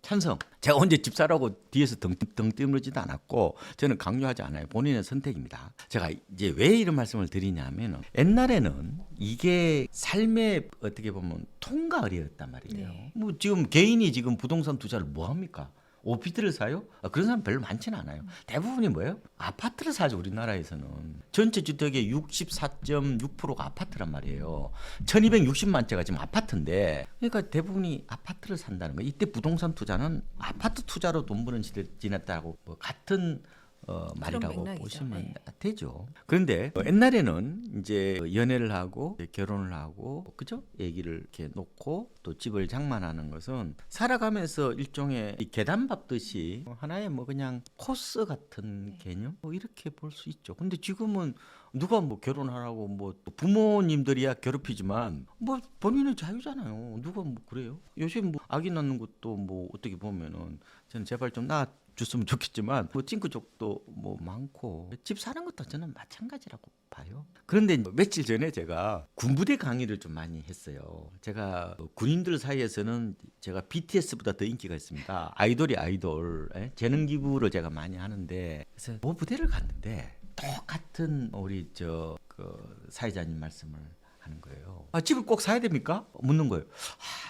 S1: 찬성. 제가 언제 집 사라고 뒤에서 등 떠밀지도 않았고 저는 강요하지 않아요. 본인의 선택입니다. 제가 이제 왜 이런 말씀을 드리냐면 옛날에는 이게 삶의 어떻게 보면 통과을이었단 말이에요.
S2: 네.
S1: 뭐 지금 개인이 지금 부동산 투자를 뭐 합니까? 오피스를 사요? 그런 사람 별로 많지는 않아요. 대부분이 뭐예요? 아파트를 사죠. 우리나라에서는 전체 주택의 64.6%가 아파트란 말이에요. 1260만 채가 지금 아파트인데 그러니까 대부분이 아파트를 산다는 거예요. 이때 부동산 투자는 아파트 투자로 돈 버는 시대를 지났다고 뭐 같은 말이라고
S2: 맥락이죠.
S1: 보시면
S2: 네.
S1: 되죠. 그런데 옛날에는 이제 연애를 하고 결혼을 하고 그죠? 얘기를 이렇게 놓고 또 집을 장만하는 것은 살아가면서 일종의 이 계단 밟듯이 하나의 뭐 그냥 코스 같은 개념 뭐 이렇게 볼 수 있죠. 근데 지금은 누가 뭐 결혼하라고 뭐 부모님들이야 괴롭히지만 뭐 본인의 자유잖아요. 누가 뭐 그래요? 요즘 뭐 아기 낳는 것도 뭐 어떻게 보면은 저는 제발 좀 줬으면 좋겠지만 뭐 찡그족도 뭐 많고 집 사는 것도 저는 마찬가지라고 봐요. 그런데 며칠 전에 제가 군부대 강의를 좀 많이 했어요. 제가 군인들 사이에서는 제가 BTS보다 더 인기가 있습니다. 아이돌이 아이돌 재능 기부를 제가 많이 하는데 그래서 뭐 부대를 갔는데 똑같은 우리 그 사회자님 말씀을 하는 거예요. 집을 꼭 사야 됩니까? 묻는 거예요.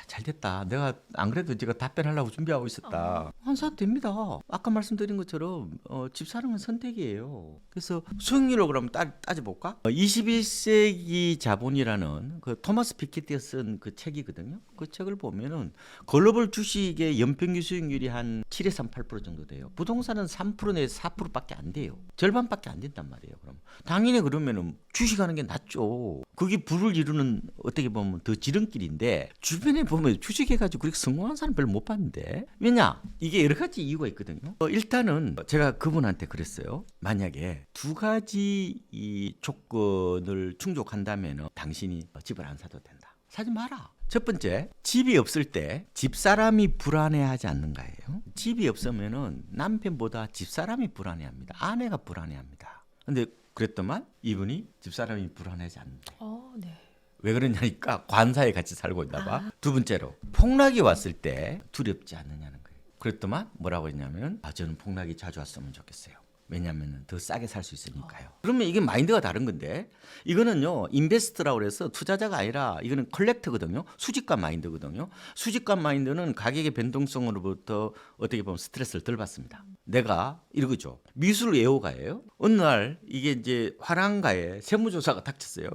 S1: 잘 됐다. 내가 안 그래도 제가 답변하려고 준비하고 있었다. 안 사도 됩니다. 아까 말씀드린 것처럼 집 사는 건 선택이에요. 그래서 수익률을 그럼 따져볼까? 21세기 자본이라는 그 토마스 피케티가 쓴 그 책이거든요. 그 책을 보면은 글로벌 주식의 연평균 수익률이 한 7에서 8% 정도 돼요. 부동산은 3% 내에서 4%밖에 안 돼요. 절반밖에 안 된단 말이에요. 그럼 당연히 그러면은 주식하는 게 낫죠. 그게 부를 이루는 어떻게 보면 더 지름길인데 주변에 보면 주식해가지고 그렇게 성공한 사람 별로 못 봤는데 왜냐 이게 여러 가지 이유가 있거든요. 일단은 제가 그분한테 그랬어요. 만약에 두 가지 이 조건을 충족한다면 당신이 집을 안 사도 된다. 사지 마라. 첫 번째, 집이 없을 때 집사람이 불안해하지 않는가예요. 집이 없으면은 남편보다 집사람이 불안해합니다. 아내가 불안해합니다. 근데 그랬더만 이분이 집사람이 불안하지 않는다.
S2: 네.
S1: 왜 그러냐니까 관사에 같이 살고 있나 봐. 두 번째로 폭락이 왔을 때 두렵지 않느냐는 거예요. 그랬더만 뭐라고 했냐면 저는 폭락이 자주 왔으면 좋겠어요. 왜냐하면 더 싸게 살 수 있으니까요. 그러면 이게 마인드가 다른 건데 이거는요 인베스트라고 해서 투자자가 아니라 이거는 컬렉터거든요. 수집가 마인드거든요. 수집가 마인드는 가격의 변동성으로부터 어떻게 보면 스트레스를 덜 받습니다. 내가 이러죠. 미술 애호가예요. 어느 날 이게 이제 화랑가에 세무조사가 닥쳤어요.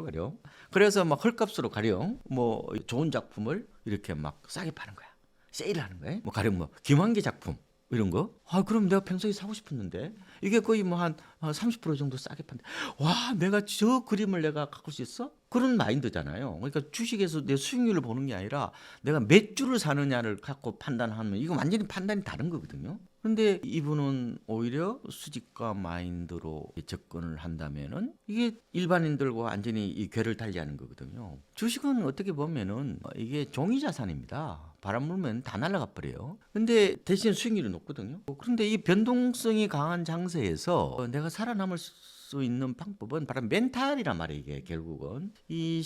S1: 그래서 막 헐값으로 가령 뭐 좋은 작품을 이렇게 막 싸게 파는 거야. 세일하는 거예요. 뭐 가령 뭐 김환기 작품 이런 거? 그럼 내가 평소에 사고 싶었는데 이게 거의 뭐 한 30% 정도 싸게 판대. 와, 내가 저 그림을 내가 갖고 수 있어? 그런 마인드잖아요. 그러니까 주식에서 내 수익률을 보는 게 아니라 내가 몇 주를 사느냐를 갖고 판단하면 이거 완전히 판단이 다른 거거든요. 그런데 이분은 오히려 수집가 마인드로 접근을 한다면은 이게 일반인들과 완전히 이 궤를 달리하는 거거든요. 주식은 어떻게 보면은 이게 종이 자산입니다. 바람 불면 다 날아가 버려요. 근데 대신 수익률이 높거든요. 그런데 이 변동성이 강한 장세에서 내가 살아남을 수 있는 방법은 바로 멘탈이란 말이에요. 이게 결국은 이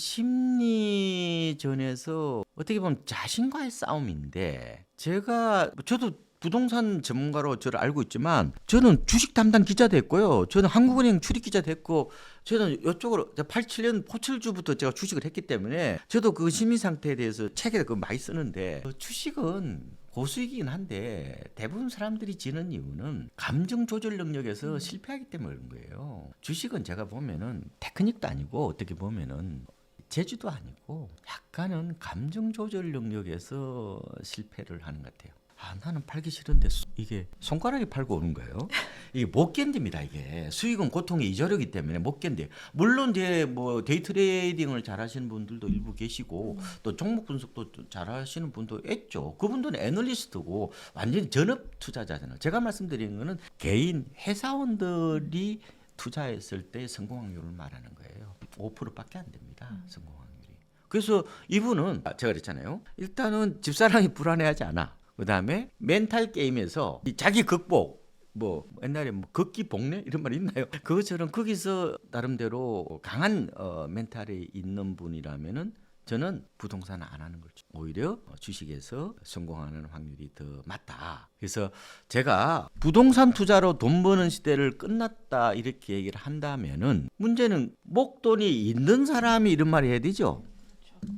S1: 심리전에서 어떻게 보면 자신과의 싸움인데 저도 부동산 전문가로 저를 알고 있지만 저는 주식 담당 기자도 했고요. 저는 한국은행 출입 기자도 했고 저는 이쪽으로 87년 포철주부터 제가 주식을 했기 때문에 저도 그 심리 상태에 대해서 책에 많이 쓰는데 주식은 고수익이긴 한데 대부분 사람들이 지는 이유는 감정 조절 능력에서 실패하기 때문에 그런 거예요. 주식은 제가 보면은 테크닉도 아니고 어떻게 보면은 재주도 아니고 약간은 감정 조절 능력에서 실패를 하는 것 같아요. 나는 팔기 싫은데 이게 손가락에 팔고 오는 거예요. 이게 못 견딥니다. 이게 수익은 고통의 이자료이기 때문에 못 견뎌요. 물론 이제 뭐 데이 트레이딩을 잘하시는 분들도 일부 계시고 또 종목 분석도 잘하시는 분도 있죠. 그분들은 애널리스트고 완전히 전업 투자자잖아요. 제가 말씀드리는 거는 개인 회사원들이 투자했을 때 성공 확률을 말하는 거예요. 5%밖에 안 됩니다. 성공 확률이. 그래서 이분은 제가 그랬잖아요. 일단은 집사람이 불안해하지 않아. 그다음에 멘탈 게임에서 이 자기 극복 뭐 옛날에 뭐 극기 복례 이런 말 있나요? 그것처럼 거기서 나름대로 강한 멘탈이 있는 분이라면은 저는 부동산을 안 하는 걸 오히려 주식에서 성공하는 확률이 더 맞다. 그래서 제가 부동산 투자로 돈 버는 시대를 끝났다 이렇게 얘기를 한다면은 문제는 목돈이 있는 사람이 이런 말을 해야 되죠.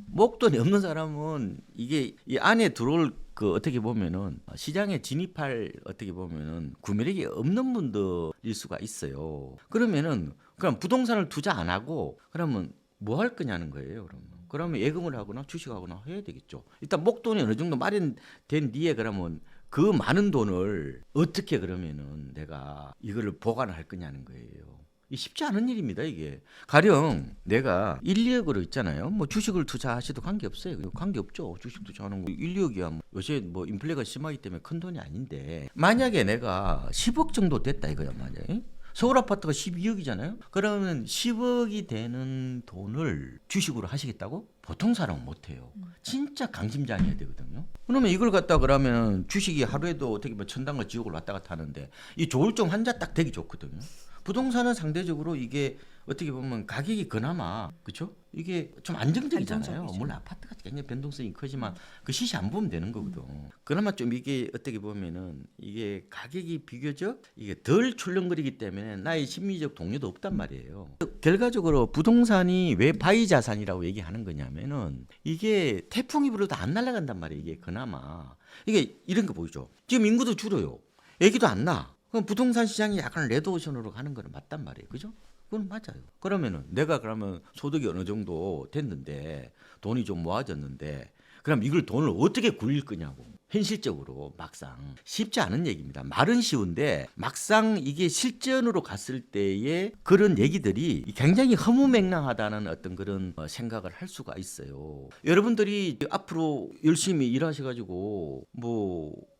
S1: 목돈이 없는 사람은 이게 이 안에 들어올 그 어떻게 보면은 시장에 진입할 어떻게 보면은 구매력이 없는 분들일 수가 있어요. 그러면은 그럼 부동산을 투자 안 하고 그러면 뭐 할 거냐는 거예요. 그러면 예금을 하거나 주식하거나 해야 되겠죠. 일단 목돈이 어느 정도 마련된 뒤에 그러면 그 많은 돈을 어떻게 그러면은 내가 이거를 보관을 할 거냐는 거예요. 쉽지 않은 일입니다, 이게. 가령 내가 1, 2억으로 있잖아요. 뭐 주식을 투자하셔도 관계없어요. 관계없죠. 주식 투자하는 거 1, 2억이야. 뭐 요새 뭐 인플레가 심하기 때문에 큰 돈이 아닌데 만약에 내가 10억 정도 됐다 이거야, 만약에. 서울 아파트가 12억이잖아요. 그러면 10억이 되는 돈을 주식으로 하시겠다고? 보통 사람은 못해요. 진짜 강심장이어야 되거든요. 그러면 이걸 갖다 그러면 주식이 하루에도 어떻게 보면 천당과 지옥을 왔다 갔다 하는데 이 조울증 환자 딱 되기 좋거든요. 부동산은 상대적으로 이게 어떻게 보면 가격이 그나마 그렇죠? 이게 좀 안정적이잖아요.
S2: 안정적이죠.
S1: 물론 아파트가 굉장히 변동성이 크지만 그 시시 안 보면 되는 거거든. 그나마 좀 이게 어떻게 보면은 이게 가격이 비교적 이게 덜 출렁거리기 때문에 나의 심리적 동료도 없단 말이에요. 결과적으로 부동산이 왜 바이 자산이라고 얘기하는 거냐면은 이게 태풍이 불어도 안 날아간단 말이에요. 이게 그나마 이게 이런 거 보이죠. 지금 인구도 줄어요. 애기도 안 나. 그럼 부동산 시장이 약간 레드오션으로 가는 거는 맞단 말이에요. 그죠? 그건 맞아요. 그러면은 내가 그러면 소득이 어느 정도 됐는데 돈이 좀 모아졌는데 그럼 이걸 돈을 어떻게 굴릴 거냐고. 현실적으로 막상 쉽지 않은 얘기입니다. 말은 쉬운데 막상 이게 실전으로 갔을 때의 그런 얘기들이 굉장히 허무맹랑하다는 어떤 그런 생각을 할 수가 있어요. 여러분들이 앞으로 열심히 일하셔가지고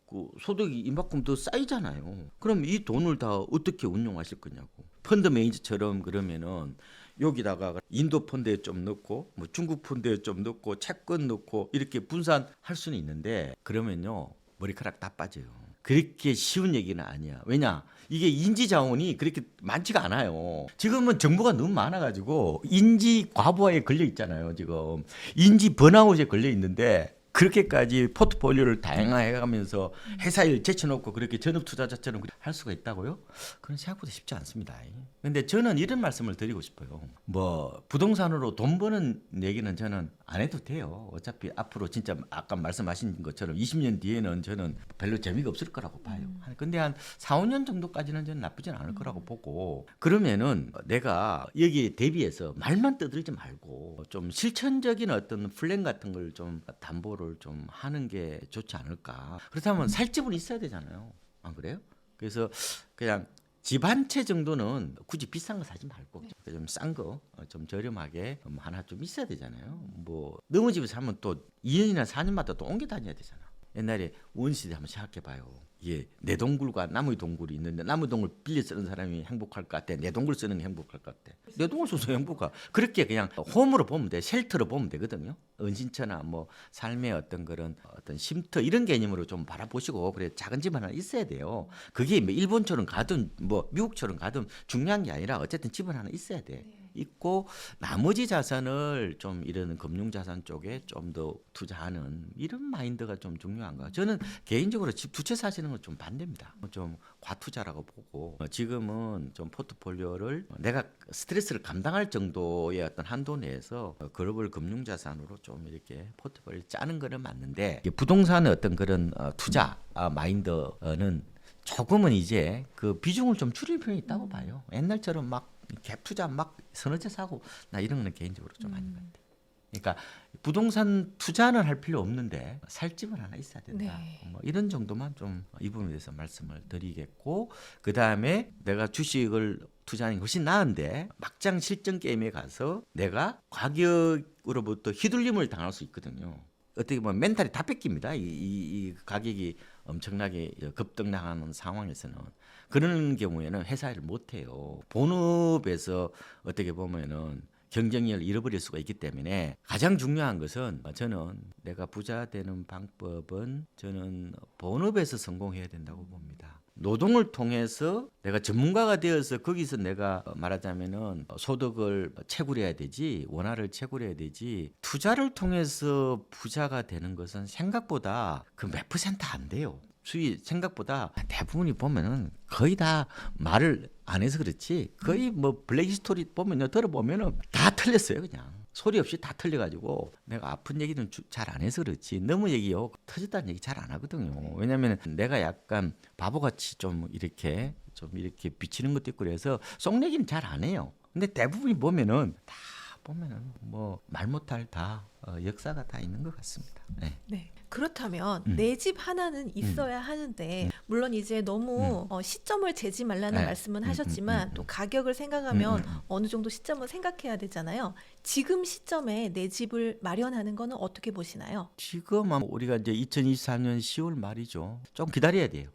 S1: 그 소득이 이만큼 더 쌓이잖아요. 그럼 이 돈을 다 어떻게 운용하실 거냐고. 펀드 매니저처럼 그러면은 여기다가 인도 펀드에 좀 넣고 뭐 중국 펀드에 좀 넣고 채권 넣고 이렇게 분산할 수는 있는데 그러면요 머리카락 다 빠져요. 그렇게 쉬운 얘기는 아니야. 왜냐? 이게 인지 자원이 그렇게 많지가 않아요. 지금은 정보가 너무 많아가지고 인지 과부하에 걸려 있잖아요. 지금 인지 번아웃에 걸려 있는데 그렇게까지 포트폴리오를 다양화해가면서 회사 일 제쳐놓고 그렇게 전업 투자자처럼 할 수가 있다고요? 그건 생각보다 쉽지 않습니다. 근데 저는 이런 말씀을 드리고 싶어요. 뭐 부동산으로 돈 버는 얘기는 저는 안 해도 돼요. 어차피 앞으로 진짜 아까 말씀하신 것처럼 20년 뒤에는 저는 별로 재미가 없을 거라고 봐요. 근데 한 4, 5년 정도까지는 저는 나쁘진 않을 거라고 보고 그러면은 내가 여기에 대비해서 말만 떠들지 말고 좀 실천적인 어떤 플랜 같은 걸 좀 담보를 좀 하는 게 좋지 않을까. 그렇다면 살 집은 있어야 되잖아요. 안 그래요? 그래서 그냥 집 한 채 정도는 굳이 비싼 거 사지 말고 좀 싼 거, 좀 저렴하게 하나 좀 있어야 되잖아요. 뭐 너무 집에 사면 또 2년이나 4년마다 또 옮겨 다녀야 되잖아. 옛날에 원시대 한번 생각해봐요. 이게 내 동굴과 나무의 동굴이 있는데 나무 동굴 빌려 쓰는 사람이 행복할 것 같아. 내 동굴 쓰는 게 행복할 것 같아. 내 동굴 써서 행복하. 그렇게 그냥 홈으로 보면 돼. 쉘터로 보면 되거든요. 은신처나 뭐 삶의 어떤 그런 어떤 쉼터 이런 개념으로 좀 바라보시고 그래 작은 집 하나 있어야 돼요. 그게 뭐 일본처럼 가든 뭐 미국처럼 가든 중요한 게 아니라 어쨌든 집은 하나 있어야 돼. 있고 나머지 자산을 좀 이런 금융 자산 쪽에 좀 더 투자하는 이런 마인드가 좀 중요한가. 저는 개인적으로 집 두 채 사시는 건 좀 반대입니다. 좀 과투자라고 보고 지금은 좀 포트폴리오를 내가 스트레스를 감당할 정도의 어떤 한도 내에서 글로벌 금융 자산으로 좀 이렇게 포트폴리오 짜는 거는 맞는데 부동산의 어떤 그런 투자 마인드는 조금은 이제 그 비중을 좀 줄일 필요가 있다고 봐요. 옛날처럼 막 갭 투자 막 서너 채 사고 나 이런 거는 개인적으로 좀 아닌 것 같아요. 그러니까 부동산 투자는 할 필요 없는데 살 집은 하나 있어야 된다.
S2: 네.
S1: 뭐 이런 정도만 좀 이 부분에 대해서 말씀을 드리겠고 그 다음에 내가 주식을 투자하는 게 훨씬 나은데 막장 실전 게임에 가서 내가 가격으로부터 휘둘림을 당할 수 있거든요. 어떻게 보면 멘탈이 다 뺏깁니다. 이 가격이 엄청나게 급등나가는 상황에서는 그런 경우에는 회사 일을 못 해요. 본업에서 어떻게 보면은 경쟁력을 잃어버릴 수가 있기 때문에 가장 중요한 것은 저는 내가 부자 되는 방법은 저는 본업에서 성공해야 된다고 봅니다. 노동을 통해서 내가 전문가가 되어서 거기서 내가 말하자면은 소득을 채굴해야 되지 원화를 채굴해야 되지 투자를 통해서 부자가 되는 것은 생각보다 그 몇 퍼센트 안 돼요. 수익 생각보다 대부분이 보면은 거의 다 말을 안 해서 그렇지 거의 뭐 블랙 히스토리 보면요 들어보면은 다 틀렸어요. 그냥 소리 없이 다 틀려가지고 내가 아픈 얘기는 잘 안 해서 그렇지 너무 얘기요 터졌다는 얘기 잘 안 하거든요. 왜냐면 내가 약간 바보같이 좀 이렇게 비치는 것도 있고 그래서 속 얘기는 잘 안 해요. 근데 대부분이 보면은 다 보면은 뭐 말 못할 다 역사가 다 있는 것 같습니다. 네.
S2: 네. 그렇다면 내 집 하나는 있어야 하는데 물론 이제 너무 시점을 재지 말라는
S1: 네.
S2: 말씀은 하셨지만 또 가격을 생각하면 어느 정도 시점을 생각해야 되잖아요. 지금 시점에 내 집을 마련하는 거는 어떻게 보시나요?
S1: 지금 우리가 이제 2023년 10월 말이죠. 좀 기다려야 돼요.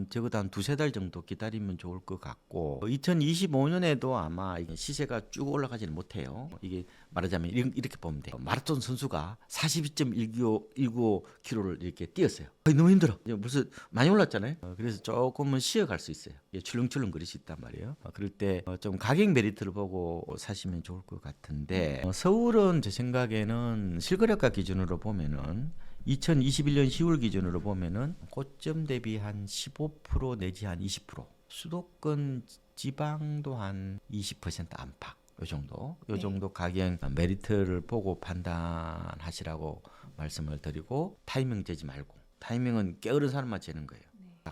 S1: 적어도 한 두세 달 정도 기다리면 좋을 것 같고 2025년에도 아마 시세가 쭉 올라가지는 못해요. 이게 말하자면 이렇게 보면 돼요. 마라톤 선수가 42.19km를 이렇게 뛰었어요. 너무 힘들어. 벌써 많이 올랐잖아요. 그래서 조금은 쉬어갈 수 있어요. 출렁출렁 거릴 수 있단 말이에요. 그럴 때 좀 가격 메리트를 보고 사시면 좋을 것 같은데 서울은 제 생각에는 실거래가 기준으로 보면은 2021년 10월 기준으로 보면은 고점 대비 한 15% 내지 한 20%. 수도권 지방도 한 20% 안팎. 요 정도 가격 메리트를 보고 판단하시라고 말씀을 드리고 타이밍 재지 말고 타이밍은 게으른 사람만 재는 거예요.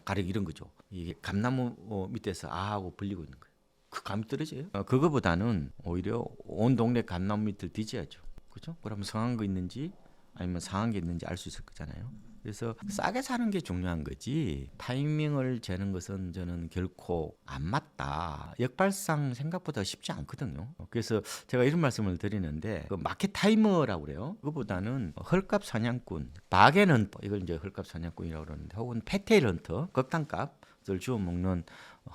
S1: 가령 이런 거죠. 이게 감나무 밑에서 하고 벌리고 있는 거예요. 그 감이 떨어져요. 그거보다는 오히려 온 동네 감나무 밑을 뒤져야죠. 그죠? 그럼 성한 거 있는지 아니면 상한 게 있는지 알 수 있을 거잖아요. 그래서 싸게 사는 게 중요한 거지 타이밍을 재는 것은 저는 결코 안 맞다. 역발상 생각보다 쉽지 않거든요. 그래서 제가 이런 말씀을 드리는데 그 마켓 타이머라고 그래요. 그거보다는 헐값 사냥꾼, 바겐 헌터 이걸 이제 헐값 사냥꾼이라고 그러는데 혹은 패테일 헌터, 극단값을 주워 먹는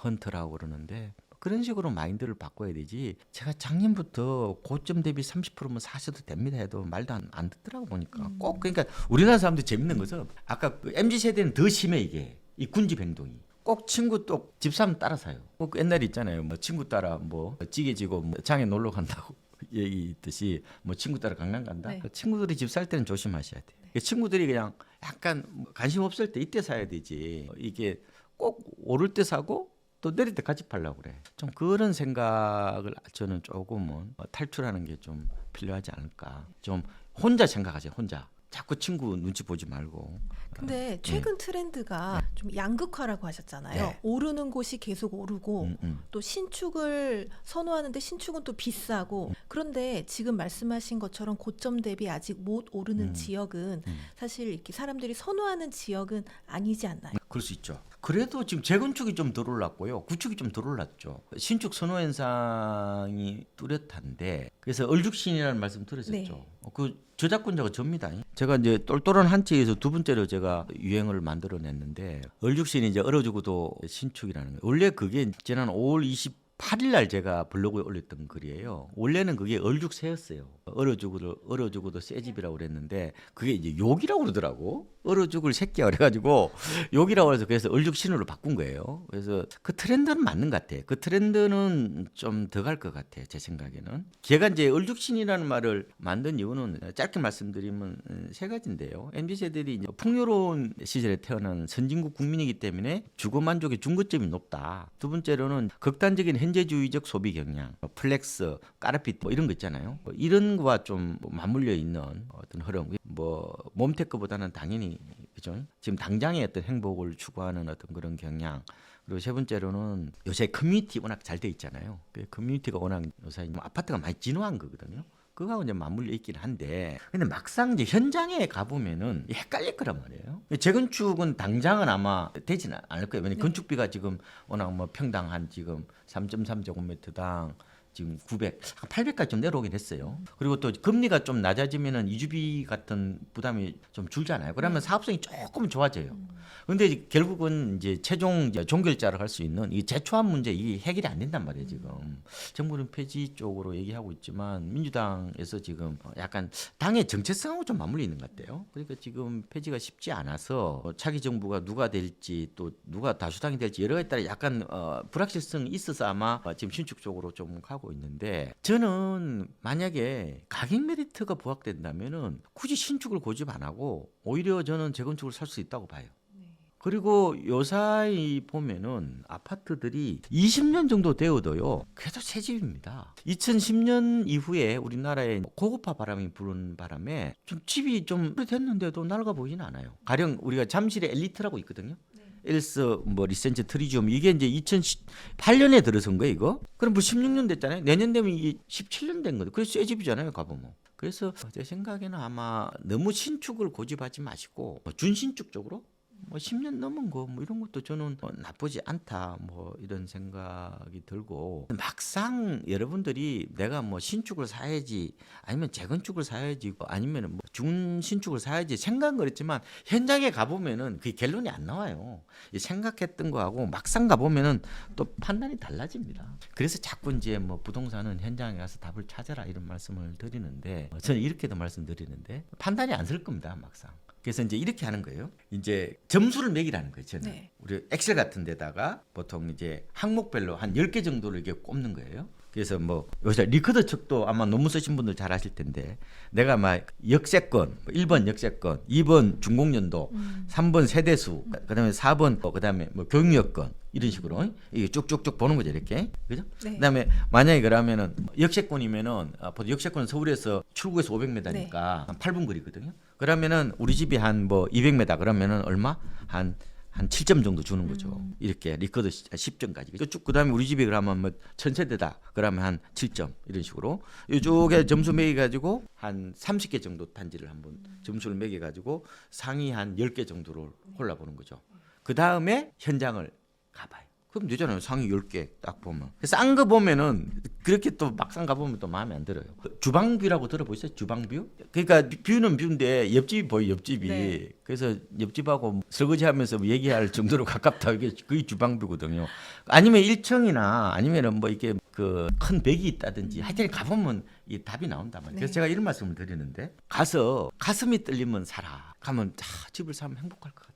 S1: 헌터라고 그러는데 그런 식으로 마인드를 바꿔야 되지. 제가 작년부터 고점 대비 30%면 사셔도 됩니다 해도 말도 안 듣더라고 보니까. 꼭 그러니까 우리나라 사람들 재밌는 거죠. 아까 그 MZ 세대는 더 심해 이게. 이 군집 행동이. 꼭 친구 또 집사람 따라 사요. 꼭 옛날에 있잖아요. 뭐 친구 따라 뭐 찌개 지고 뭐 장에 놀러 간다고 얘기 있듯이 뭐 친구 따라 강남 간다.
S2: 네.
S1: 친구들이 집 살 때는 조심하셔야 돼. 친구들이 그냥 약간 관심 없을 때 이때 사야 되지. 이게 꼭 오를 때 사고 또 내릴 때 같이 팔려고 그래. 좀 그런 생각을 저는 조금은 탈출하는 게 좀 필요하지 않을까. 좀 혼자 생각하세요. 혼자. 자꾸 친구 눈치 보지 말고.
S2: 근데 최근 트렌드가 좀 양극화라고 하셨잖아요.
S1: 네.
S2: 오르는 곳이 계속 오르고 또 신축을 선호하는데 신축은 또 비싸고 그런데 지금 말씀하신 것처럼 고점 대비 아직 못 오르는 지역은 사실 이렇게 사람들이 선호하는 지역은 아니지 않나요?
S1: 그럴 수 있죠. 그래도 지금 재건축이 좀 덜 올랐고요. 구축이 좀 덜 올랐죠. 신축 선호 현상이 뚜렷한데 그래서 얼죽신이라는 말씀 들으셨죠.
S2: 네.
S1: 그 저작권자가 접니다. 제가 이제 똘똘한 한치에서 두 번째로 제가 유행을 만들어냈는데 얼죽신이 이제 얼어 죽어도 신축이라는 거예요. 원래 그게 지난 5월 28일 날 제가 블로그에 올렸던 글이에요. 원래는 그게 얼죽새였어요. 얼어 죽어도 새집이라고 그랬는데 그게 이제 욕이라고 그러더라고. 얼어 죽을 새끼야 그래가지고 욕이라고 해서 그래서 얼죽신으로 바꾼 거예요. 그래서 그 트렌드는 맞는 것 같아. 그 트렌드는 좀 더 갈 것 같아. 제 생각에는. 걔가 이제 얼죽신이라는 말을 만든 이유는 짧게 말씀드리면 세 가지인데요. MZ 세대들이 이제 풍요로운 시절에 태어난 선진국 국민이기 때문에 주거 만족의 중거점이 높다. 두 번째로는 극단적인 현재주의적 소비 경향, 플렉스, 까르핏 뭐 이런 거 있잖아요. 뭐 이런 거와 좀 맞물려 있는 어떤 흐름. 뭐 몸테크보다는 당연히 그죠? 지금 당장의 어떤 행복을 추구하는 어떤 그런 경향. 그리고 세 번째로는 요새 커뮤니티 워낙 잘 돼 있잖아요. 그 커뮤니티가 워낙 요새 아파트가 많이 진화한 거거든요. 그거하고 이제 맞물려 있긴 한데, 근데 막상 이제 현장에 가보면은 헷갈릴 거란 말이에요. 재건축은 당장은 아마 되지는 않을 거예요. 왜냐면 건축비가 지금 워낙 뭐 평당 한 지금 3.3제곱미터당 지금 900, 800까지 좀 내려오긴 했어요. 그리고 또 금리가 좀 낮아지면은 이주비 같은 부담이 좀 줄잖아요. 그러면 사업성이 조금 좋아져요. 근데 결국은 이제 최종 이제 종결자를 할 수 있는 이 제초한 문제 이 해결이 안 된단 말이에요, 지금. 정부는 폐지 쪽으로 얘기하고 있지만 민주당에서 지금 약간 당의 정체성하고 좀 맞물려 있는 것 같아요. 그러니까 지금 폐지가 쉽지 않아서 차기 정부가 누가 될지 또 누가 다수당이 될지 여러 가지 따라 약간 불확실성이 있어서 아마 지금 신축 쪽으로 좀 가고 있는데 저는 만약에 가격 메리트가 부각된다면은 굳이 신축을 고집 안 하고 오히려 저는 재건축을 살 수 있다고 봐요. 그리고 요사이 보면은 아파트들이 20년 정도 되어도요 그래도 새 집입니다. 2010년 이후에 우리나라에 고급화 바람이 부는 바람에 좀 집이 좀 오래됐는데도 낡아 보이진 않아요. 가령 우리가 잠실에 엘리트라고 있거든요. 엘스 뭐 리센츠 트리지움 이게 이제 2008년에 들어선 거예요 이거. 그럼 뭐 16년 됐잖아요. 내년 되면 이게 17년 된 거죠. 그래서 새 집이잖아요 가보면. 그래서 제 생각에는 아마 너무 신축을 고집하지 마시고 뭐 준신축 쪽으로 뭐 10년 넘은 거 뭐 이런 것도 저는 나쁘지 않다 뭐 이런 생각이 들고 막상 여러분들이 내가 뭐 신축을 사야지 아니면 재건축을 사야지 아니면 뭐 중신축을 사야지 생각은 그랬지만 현장에 가보면은 그 결론이 안 나와요. 생각했던 거하고 막상 가보면은 또 판단이 달라집니다. 그래서 자꾸 이제 뭐 부동산은 현장에 가서 답을 찾아라 이런 말씀을 드리는데 저는 이렇게도 말씀드리는데 판단이 안 설 겁니다 막상. 그래서 이제 이렇게 하는 거예요. 이제 점수를 매기라는 거예요. 저는.
S2: 네.
S1: 우리 엑셀 같은 데다가 보통 이제 항목별로 한 10개 정도를 이렇게 꼽는 거예요. 그래서 뭐 요새 리커더 척도 아마 논문 쓰신 분들 잘 아실 텐데 내가 막 역세권 1번 역세권 2번 준공연도 3번 세대수 그다음에 4번 그다음에 뭐 교육여건 이런 식으로 이게 쭉쭉쭉 보는 거죠 이렇게 그죠?
S2: 네.
S1: 그다음에 만약에 그러면은 역세권이면은 보통 역세권은 서울에서 출구에서 500m니까
S2: 네.
S1: 한 8분 거리거든요. 그러면은 우리 집이 한 뭐 200m 그러면은 얼마? 한 한 7점 정도 주는 거죠. 이렇게 리커더 10점까지. 쭉 그다음에 우리 집이 그러면 뭐 1000세대다. 그러면 한 7점 이런 식으로 이쪽에 점수 매겨 가지고 한 30개 정도 단지를 한번 점수를 매겨 가지고 상위 한 10개 정도를 골라보는 거죠. 그다음에 현장을 가봐요. 그럼 되잖아요. 상위 10개 딱 보면. 싼 거 보면은 그렇게 또 막상 가보면 또 마음에 안 들어요. 주방뷰라고 들어보셨어요? 주방뷰? 그러니까 뷰는 뷰인데 옆집이 보여, 옆집이.
S2: 네.
S1: 그래서 옆집하고 설거지하면서 얘기할 정도로 가깝다. 이게 거의 주방뷰거든요. 아니면 1층이나 아니면은 뭐 이렇게 그 큰 벽이 있다든지 하여튼 가보면 이 답이 나온단 말이에요. 그래서
S2: 네.
S1: 제가 이런 말씀을 드리는데 가서 가슴이 떨리면 살아. 가면 집을 사면 행복할 것 같아.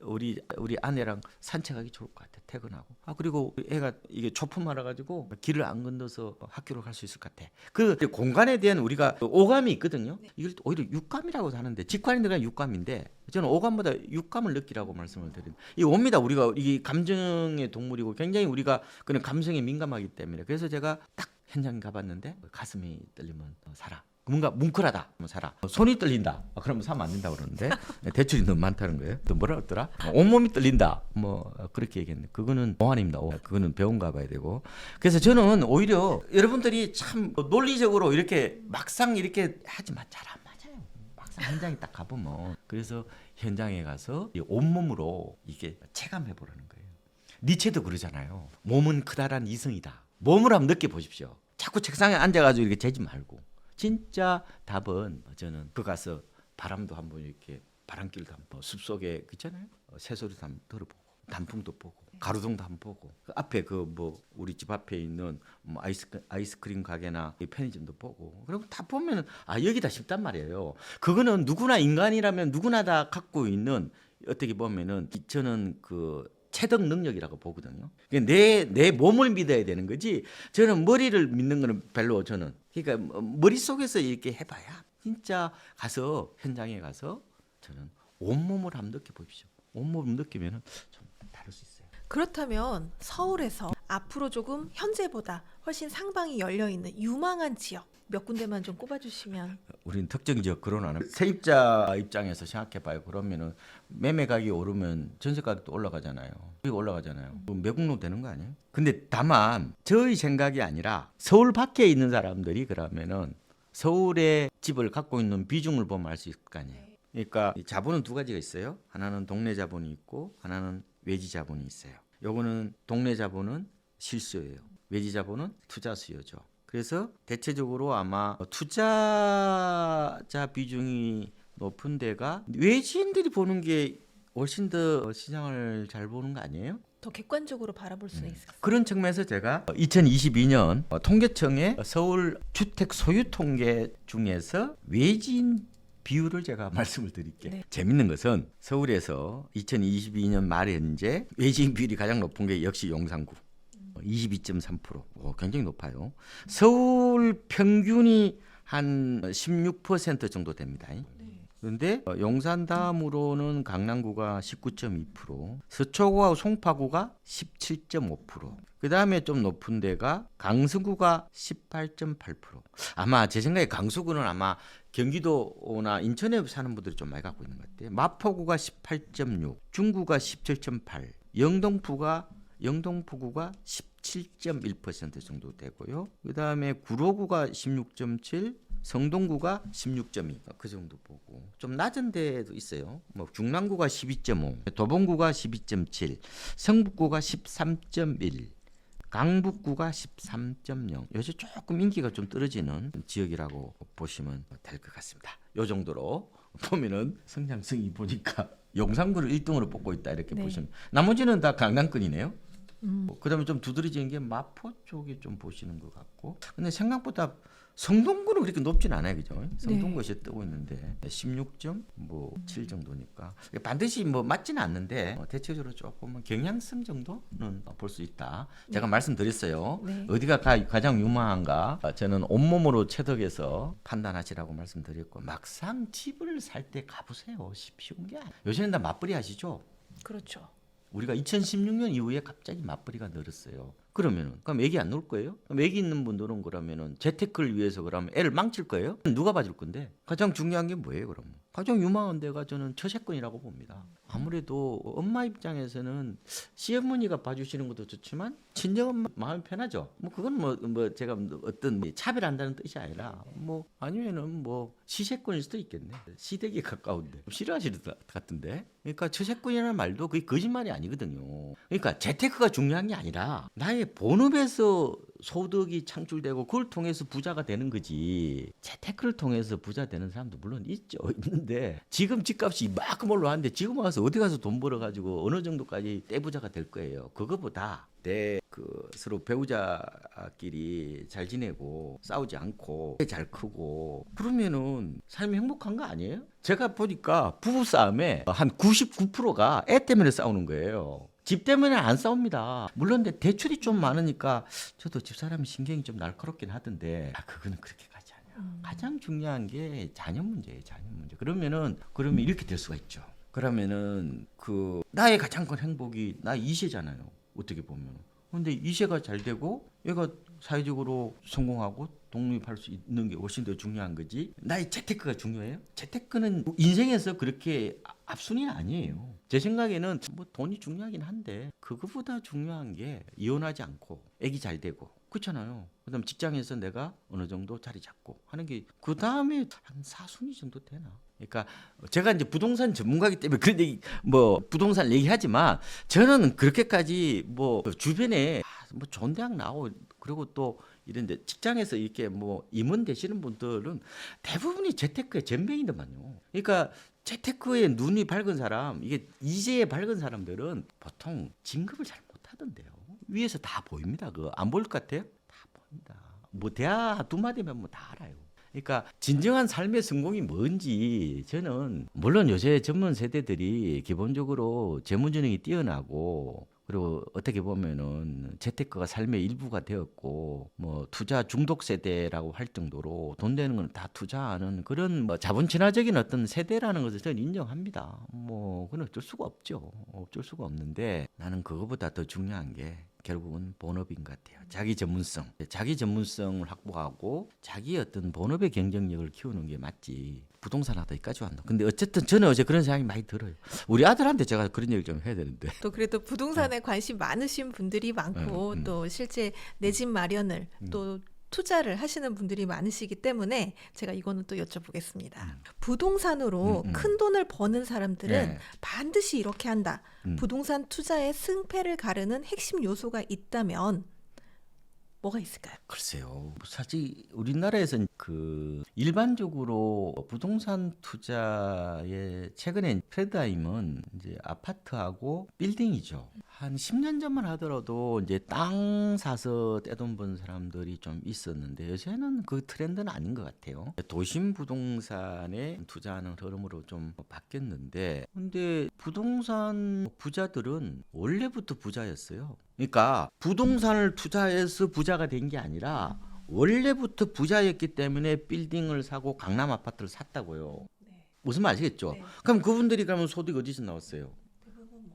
S1: 우리 아내랑 산책하기 좋을 것 같아. 퇴근하고. 그리고 애가 이게 초품하라 가지고 길을 안 건너서 학교를 갈 수 있을 것 같아. 그 공간에 대한 우리가 오감이 있거든요. 이걸 오히려 육감이라고 하는데 직관인들은 육감인데 저는 오감보다 육감을 느끼라고 말씀을 드립니다. 이 옵니다. 우리가 이 감정의 동물이고 굉장히 우리가 그런 감성에 민감하기 때문에 그래서 제가 딱 현장 가봤는데 가슴이 떨리면 살아. 뭔가 뭉클하다. 그러면 사라. 손이 떨린다. 그러면 사면 안 된다 그러는데 대출이 너무 많다는 거예요. 또 뭐라 그랬더라? 온몸이 떨린다. 뭐 그렇게 얘기했는데 그거는 오한입니다. 그거는 배운 가봐야 되고. 그래서 저는 오히려 여러분들이 참 논리적으로 이렇게 막상 이렇게 하지만 잘 안 맞아요. 막상 현장에 딱 가보면 그래서 현장에 가서 이 온몸으로 이게 체감해 보라는 거예요. 니체도 그러잖아요. 몸은 크다란 이성이다. 몸을 한번 느껴보십시오. 자꾸 책상에 앉아가지고 이렇게 재지 말고. 진짜 답은 저는 그 가서 바람도 한번 이렇게 바람길도 한번 숲속에 있잖아요. 새소리도 한번 들어보고 단풍도 보고 가로등도 한번 보고 그 앞에 그 뭐 우리 집 앞에 있는 뭐 아이스크림 가게나 편의점도 보고 그리고 다 보면은 여기다 싶단 말이에요. 그거는 누구나 인간이라면 누구나 다 갖고 있는 어떻게 보면은 저는 그 체득 능력이라고 보거든요. 내 몸을 믿어야 되는 거지. 저는 머리를 믿는 거는 별로 저는. 그러니까 머릿속에서 이렇게 해봐야 진짜 가서 현장에 가서 저는 온몸을 한번 느껴보십시오. 온몸을 느끼면 좀 다를 수 있어요.
S2: 그렇다면 서울에서 앞으로 조금 현재보다 훨씬 상방이 열려 있는 유망한 지역 몇 군데만 좀 꼽아주시면.
S1: 우리는 특정 지역 거론 안 해요. 세입자 입장에서 생각해봐요. 그러면은 매매 가격이 오르면 전세 가격도 올라가잖아요. 이거 올라가잖아요. 그럼 매국노 되는 거 아니에요? 근데 다만 저의 생각이 아니라 서울 밖에 있는 사람들이 그러면은 서울에 집을 갖고 있는 비중을 보면 알 수 있을 거 아니에요. 그러니까 자본은 두 가지가 있어요. 하나는 동네 자본이 있고 하나는 외지 자본이 있어요. 요거는 동네 자본은 실수예요. 외지 자본은 투자 수요죠. 그래서 대체적으로 아마 투자자 비중이 높은 데가 외지인들이 보는 게 훨씬 더 시장을 잘 보는 거 아니에요?
S2: 더 객관적으로 바라볼 수는 있을까요?
S1: 그런 측면에서 제가 2022년 통계청의 서울 주택 소유 통계 중에서 외지인 비율을 제가 말씀을 드릴게요.
S2: 네.
S1: 재밌는 것은 서울에서 2022년 말 현재 외지인 비율이 가장 높은 게 역시 용산구. 22.3%. 굉장히 높아요. 서울 평균이 한 16% 정도 됩니다. 그런데 용산 다음으로는 강남구가 19.2%, 서초구와 송파구가 17.5%. 그 다음에 좀 높은 데가 강서구가 18.8%. 아마 제 생각에 강서구는 아마 경기도나 인천에 사는 분들이 좀 많이 갖고 있는 것 같아요. 마포구가 18.6, 중구가 17.8, 영등포구가 17.1% 정도 되고요. 그 다음에 구로구가 16.7, 성동구가 16.2, 그 정도 보고 좀 낮은 데도 있어요. 뭐 중랑구가 12.5, 도봉구가 12.7, 성북구가 13.1, 강북구가 13.0. 요새 조금 인기가 좀 떨어지는 지역이라고 보시면 될 것 같습니다. 요 정도로 보면은 성장성이 보니까 용산구를 1등으로 뽑고 있다 이렇게
S2: 네.
S1: 보시면 나머지는 다 강남권이네요. 그다음에 좀 두드러지는 게 마포 쪽에 좀 보시는 것 같고, 근데 생각보다 성동구는 그렇게 높진 않아요, 그죠? 성동구가 이제 뜨고 있는데 16.7 정도니까 반드시 뭐 맞지는 않는데 대체적으로 조금 경향성 정도는 볼 수 있다. 제가 말씀드렸어요.
S2: 네.
S1: 어디가 가장 유망한가? 저는 온몸으로 체득해서 판단하시라고 말씀드렸고 막상 집을 살 때 가보세요. 쉬운 게 아니에요. 요새는 다 맞벌이 하시죠?
S2: 그렇죠.
S1: 우리가 2016년 이후에 갑자기 맞벌이가 늘었어요. 그럼 애기 안 놀 거예요? 그럼 애기 있는 분들은 그러면은 재테크를 위해서 그러면 애를 망칠 거예요? 누가 봐줄 건데? 가장 중요한 게 뭐예요, 그러면? 가장 유망한 데가 저는 처세권이라고 봅니다. 아무래도 엄마 입장에서는 시어머니가 봐주시는 것도 좋지만 친정엄마 마음이 편하죠. 뭐 그건 뭐 제가 어떤 차별한다는 뜻이 아니라 뭐 아니면은 뭐 시세권일 수도 있겠네. 시댁에 가까운데 싫어하시는 것 같은데. 그러니까 처세권이라는 말도 그게 거짓말이 아니거든요. 그러니까 재테크가 중요한 게 아니라 나의 본업에서 소득이 창출되고 그걸 통해서 부자가 되는 거지. 재테크를 통해서 부자 되는 사람도 물론 있는데 지금 집값이 이만큼 올라왔는데 지금 와서 어디 가서 돈 벌어가지고 어느 정도까지 떼부자가 될 거예요. 그거보다 내 그 서로 배우자끼리 잘 지내고 싸우지 않고 잘 크고 그러면은 삶이 행복한 거 아니에요? 제가 보니까 부부 싸움에 한 99%가 애 때문에 싸우는 거예요. 집 때문에 안 싸웁니다. 물론 대출이 좀 많으니까 저도 집사람이 신경이 좀 날카롭긴 하던데 그거는 그렇게 가지 않아요. 가장 중요한 게 자녀 문제예요. 자녀 문제. 그러면 이렇게 될 수가 있죠. 그러면은 그 나의 가장 큰 행복이 나 2세잖아요. 어떻게 보면. 근데 2세가 잘 되고 얘가 사회적으로 성공하고 독립할 수 있는 게 훨씬 더 중요한 거지. 나의 재테크가 중요해요? 재테크는 인생에서 그렇게 앞순위는 아니에요. 제 생각에는 뭐 돈이 중요하긴 한데 그거보다 중요한 게 이혼하지 않고 애기 잘 되고 그렇잖아요. 그다음 직장에서 내가 어느 정도 자리 잡고 하는 게 그 다음에 한 4순위 정도 되나? 그러니까 제가 이제 부동산 전문가이기 때문에 그런 얘기 뭐 부동산 얘기하지만 저는 그렇게까지 뭐 주변에 뭐 좋은 대학 나오고 그리고 또 이런 데 직장에서 이렇게 뭐 임원 되시는 분들은 대부분이 재테크에 전명이더만요. 그러니까 재테크에 눈이 밝은 사람, 이게 이제에 밝은 사람들은 보통 진급을 잘 못하던데요. 위에서 다 보입니다. 그거 안 보일 것 같아요? 다 보입니다. 뭐 대화 두 마디면 뭐 다 알아요. 그러니까 진정한 삶의 성공이 뭔지 저는 물론 요새 젊은 세대들이 기본적으로 재무지능이 뛰어나고 그리고 어떻게 보면은 재테크가 삶의 일부가 되었고 뭐 투자 중독 세대라고 할 정도로 돈 되는 건 다 투자하는 그런 뭐 자본 친화적인 어떤 세대라는 것을 저는 인정합니다. 뭐 그건 어쩔 수가 없죠. 어쩔 수가 없는데 나는 그거보다 더 중요한 게 결국은 본업인 것 같아요. 자기 전문성을 확보하고 자기 어떤 본업의 경쟁력을 키우는 게 맞지. 부동산 하다 여기까지 왔나. 근데 어쨌든 저는 어제 그런 생각이 많이 들어요. 우리 아들한테 제가 그런 얘기를 좀 해야 되는데.
S2: 또 그래도 부동산에 관심 많으신 분들이 많고 또 실제 내 집 마련을 또 투자를 하시는 분들이 많으시기 때문에 제가 이거는 또 여쭤보겠습니다. 부동산으로 큰 돈을 버는 사람들은
S1: 네.
S2: 반드시 이렇게 한다. 부동산 투자의 승패를 가르는 핵심 요소가 있다면 뭐가 있을까요?
S1: 글쎄요. 사실 우리나라에서는 그 일반적으로 부동산 투자의 최근에 패러다임은 이제 아파트하고 빌딩이죠. 한 10년 전만 하더라도 이제 땅 사서 떼돈 번 사람들이 좀 있었는데 요새는 그 트렌드는 아닌 것 같아요. 도심 부동산에 투자하는 흐름으로 좀 바뀌었는데 근데 부동산 부자들은 원래부터 부자였어요. 그러니까 부동산을 투자해서 부자가 된 게 아니라 원래부터 부자였기 때문에 빌딩을 사고 강남 아파트를 샀다고요. 무슨 말 아시겠죠?
S2: 네.
S1: 그럼 그분들이 그러면 소득이 어디서 나왔어요?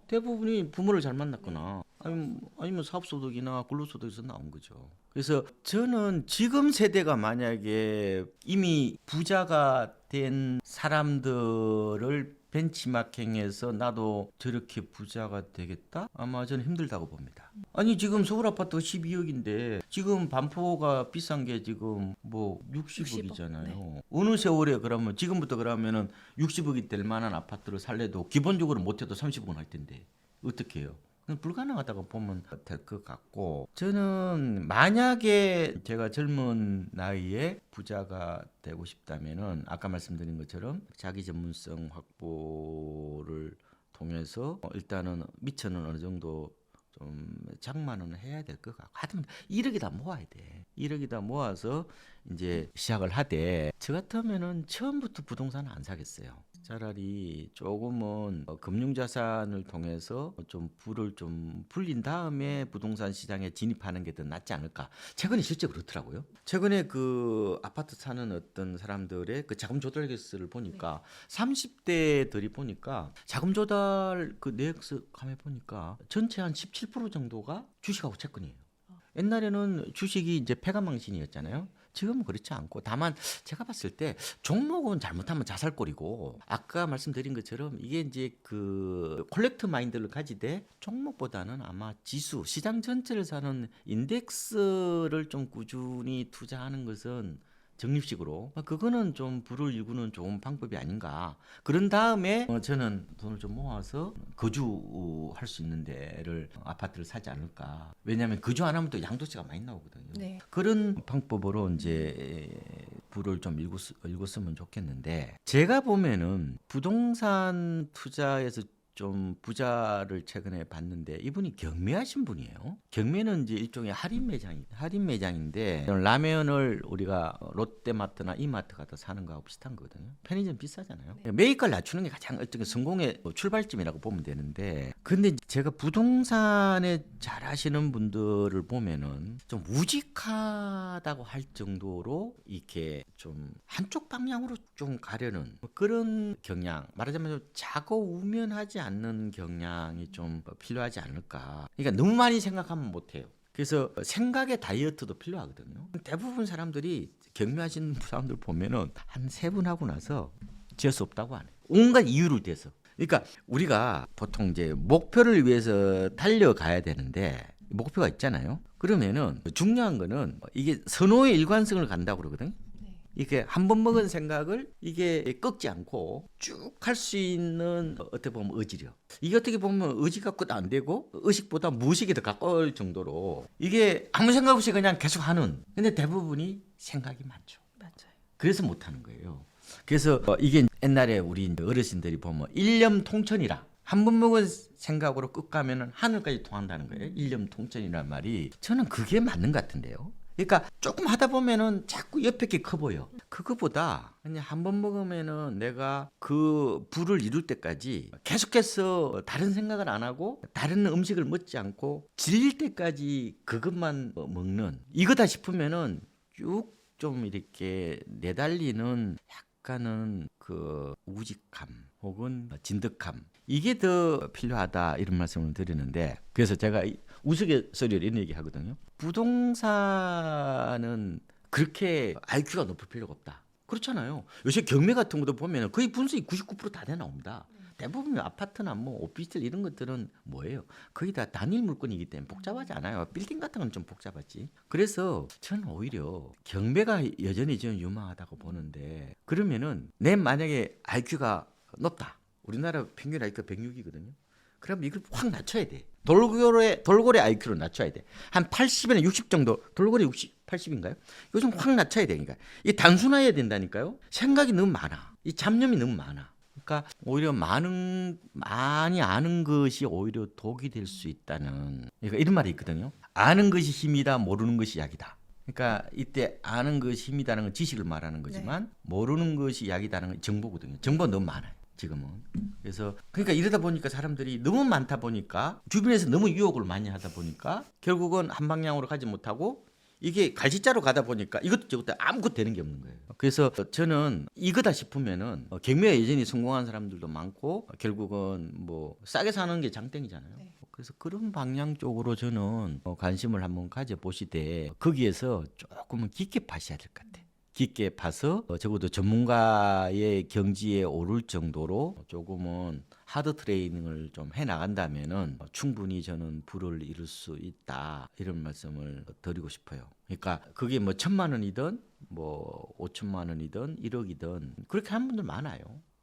S1: 대부분이 부모를 잘 만났거나 아니면 사업소득이나 근로소득에서 나온 거죠. 그래서 저는 지금 세대가 만약에 이미 부자가 된 사람들을 벤치마킹해서 나도 저렇게 부자가 되겠다? 아마 저는 힘들다고 봅니다. 아니 지금 서울 아파트가 12억인데 지금 반포가 비싼 게 지금 뭐 60억이잖아요.
S2: 네.
S1: 어느 세월에 그러면 지금부터 그러면은 60억이 될 만한 아파트를 살래도 기본적으로 못해도 30억은 할 텐데 어떻게 해요? 그건 불가능하다고 보면 될 것 같고 저는 만약에 제가 젊은 나이에 부자가 되고 싶다면은 아까 말씀드린 것처럼 자기 전문성 확보를 통해서 일단은 미천은 어느 정도 좀 장만은 해야 될 것 같고 하여튼 1억이 다 모아야 돼. 1억이 다 모아서 이제 시작을 하되 저 같으면은 처음부터 부동산을 안 사겠어요. 차라리 조금은 금융자산을 통해서 좀 부를 좀 불린 다음에 부동산 시장에 진입하는 게 더 낫지 않을까. 최근에 실제 그렇더라고요. 최근에 그 아파트 사는 어떤 사람들의 그 자금 조달 계획서를 보니까 30대들이 보니까 자금 조달 그 내역서 가만 보니까 전체 한 17% 정도가 주식하고 채권이에요. 옛날에는 주식이 이제 패가망신이었잖아요. 지금은 그렇지 않고 다만 제가 봤을 때 종목은 잘못하면 자살골이고 아까 말씀드린 것처럼 이게 이제 그 콜렉트 마인드를 가지되 종목보다는 아마 지수 시장 전체를 사는 인덱스를 좀 꾸준히 투자하는 것은 적립식으로 그거는 좀 부를 일구는 좋은 방법이 아닌가. 그런 다음에 저는 돈을 좀 모아서 거주할 수 있는 데를 아파트를 사지 않을까. 왜냐하면 거주 안 하면 또 양도세가 많이 나오거든요.
S2: 네.
S1: 그런 방법으로 이제 부를 좀 일궜으면 좋겠는데 제가 보면은 부동산 투자에서 좀 부자를 최근에 봤는데 이분이 경매하신 분이에요. 경매는 이제 일종의 할인 매장인데 라면을 우리가 롯데마트나 이마트 가서 사는 거하고 비슷한 거거든요. 편의점 비싸잖아요. 매입가를 낮추는 게 가장 어떤 성공의 출발점이라고 보면 되는데 근데 제가 부동산에 잘하시는 분들을 보면은 좀 우직하다고 할 정도로 이렇게 좀 한쪽 방향으로 좀 가려는 그런 경향, 말하자면 좀 좌고우면하지 않는 경향이 좀 필요하지 않을까. 그러니까 너무 많이 생각하면 못해요. 그래서 생각의 다이어트도 필요하거든요. 대부분 사람들이 경매하시는 사람들 보면은 한 3분 하고 나서 지을 수 없다고 하네. 온갖 이유를 대서. 그러니까 우리가 보통 이제 목표를 위해서 달려가야 되는데 목표가 있잖아요. 그러면은 중요한 거는 이게 선호의 일관성을 간다고 그러거든요. 이게 한 번 먹은 생각을 이게 꺾지 않고 쭉 할 수 있는 어떻게 보면 의지력. 이게 어떻게 보면 의지 갖고도 안 되고 의식보다 무의식이 더 가까울 정도로 이게 아무 생각 없이 그냥 계속 하는. 근데 대부분이 생각이 많죠.
S2: 맞아요.
S1: 그래서 못 하는 거예요. 그래서 이게 옛날에 우리 어르신들이 보면 일념 통천이라. 한 번 먹은 생각으로 끝 가면은 하늘까지 통한다는 거예요. 일념 통천이란 말이 저는 그게 맞는 것 같은데요. 그러니까 조금 하다 보면은 자꾸 옆에 게 커 보여. 그거보다 그냥 한 번 먹으면은 내가 그 부를 이룰 때까지 계속해서 다른 생각을 안 하고 다른 음식을 먹지 않고 질릴 때까지 그것만 먹는 이거다 싶으면은 쭉 좀 이렇게 내달리는 약간은 그 우직함 혹은 진득함 이게 더 필요하다 이런 말씀을 드리는데 그래서 제가 우스갯소리를 이런 얘기 하거든요. 부동산은 그렇게 IQ가 높을 필요가 없다. 그렇잖아요. 요새 경매 같은 것도 보면 거의 분수익 99% 다 나옵니다. 대부분 아파트나 뭐 오피스텔 이런 것들은 뭐예요? 거의 다 단일 물건이기 때문에 복잡하지 않아요. 빌딩 같은 건 좀 복잡하지. 그래서 저는 오히려 경매가 여전히 좀 유망하다고 보는데 그러면은 내 만약에 IQ가 높다. 우리나라 평균 IQ가 106이거든요. 그럼 이걸 확 낮춰야 돼. 돌고래 IQ로 낮춰야 돼. 한 80이나 60 정도. 돌고래 60, 80인가요? 요즘 확 낮춰야 되니까. 이게 단순화해야 된다니까요. 생각이 너무 많아. 이 잡념이 너무 많아. 그러니까 오히려 많이 아는 것이 오히려 독이 될 수 있다는 그러니까 이런 말이 있거든요. 아는 것이 힘이다. 모르는 것이 약이다. 그러니까 이때 아는 것이 힘이다는 건 지식을 말하는 거지만 모르는 것이 약이다는 건 정보거든요. 정보가 너무 많아요. 지금은. 그래서 그러니까 이러다 보니까 사람들이 너무 많다 보니까 주변에서 너무 유혹을 많이 하다 보니까 결국은 한 방향으로 가지 못하고 이게 갈치자로 가다 보니까 이것도 저것도 아무것도 되는 게 없는 거예요. 그래서 저는 이거다 싶으면은 경매에 여전히 성공한 사람들도 많고 결국은 뭐 싸게 사는 게 장땡이잖아요. 그래서 그런 방향 쪽으로 저는 관심을 한번 가져보시되 거기에서 조금은 깊게 파셔야 될 것 같아요. 깊게 파서 적어도 전문가의 경지에 오를 정도로 조금은 하드 트레이닝을 좀 해나간다면은 충분히 저는 부를 이룰 수 있다 이런 말씀을 드리고 싶어요. 그러니까 그게 뭐 1,000만 원이든 뭐 5천만 원이든 1억이든 그렇게 하는 분들 많아요.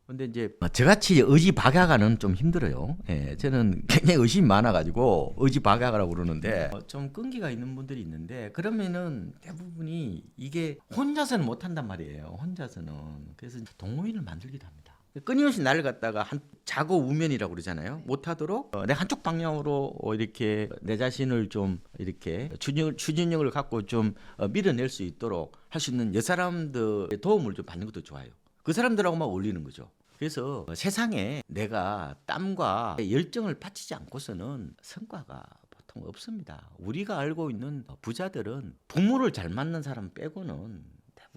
S1: 근데 이제 저같이 의지 박약하는 좀 힘들어요. 예, 저는 굉장히 의심이 많아가지고 의지 박약하라고 그러는데 좀 끈기가 있는 분들이 있는데 그러면은 대부분이 이게 혼자서는 못한단 말이에요. 혼자서는. 그래서 동호인을 만들기도 합니다. 끊임없이 나를 갖다가 한 자고우면이라고 그러잖아요. 못하도록 내가 한쪽 방향으로 이렇게 내 자신을 좀 이렇게 추진력을 갖고 좀 밀어낼 수 있도록 할 수 있는 여사람들의 도움을 좀 받는 것도 좋아요. 그 사람들하고만 어울리는 거죠. 그래서 세상에 내가 땀과 열정을 바치지 않고서는 성과가 보통 없습니다. 우리가 알고 있는 부자들은 부모를 잘 맞는 사람 빼고는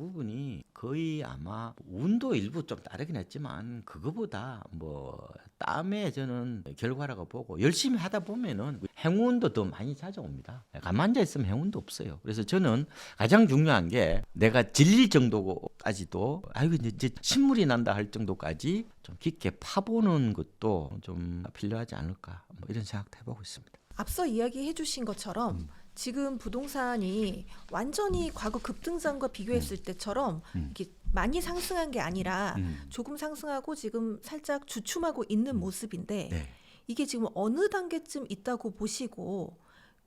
S1: 부분이 거의 아마 운도 일부 좀 따르긴 했지만 그거보다 뭐 땀의 저는 결과라고 보고 열심히 하다 보면은 행운도 더 많이 찾아옵니다. 가만 앉아 있으면 행운도 없어요. 그래서 저는 가장 중요한 게 내가 질릴 정도까지도 아이고 이제 신물이 난다 할 정도까지 좀 깊게 파보는 것도 좀 필요하지 않을까 뭐 이런 생각도 해보고 있습니다.
S2: 앞서 이야기해 주신 것처럼 지금 부동산이 완전히 과거 급등장과 비교했을 때처럼 이렇게 많이 상승한 게 아니라 조금 상승하고 지금 살짝 주춤하고 있는 모습인데
S1: 네.
S2: 이게 지금 어느 단계쯤 있다고 보시고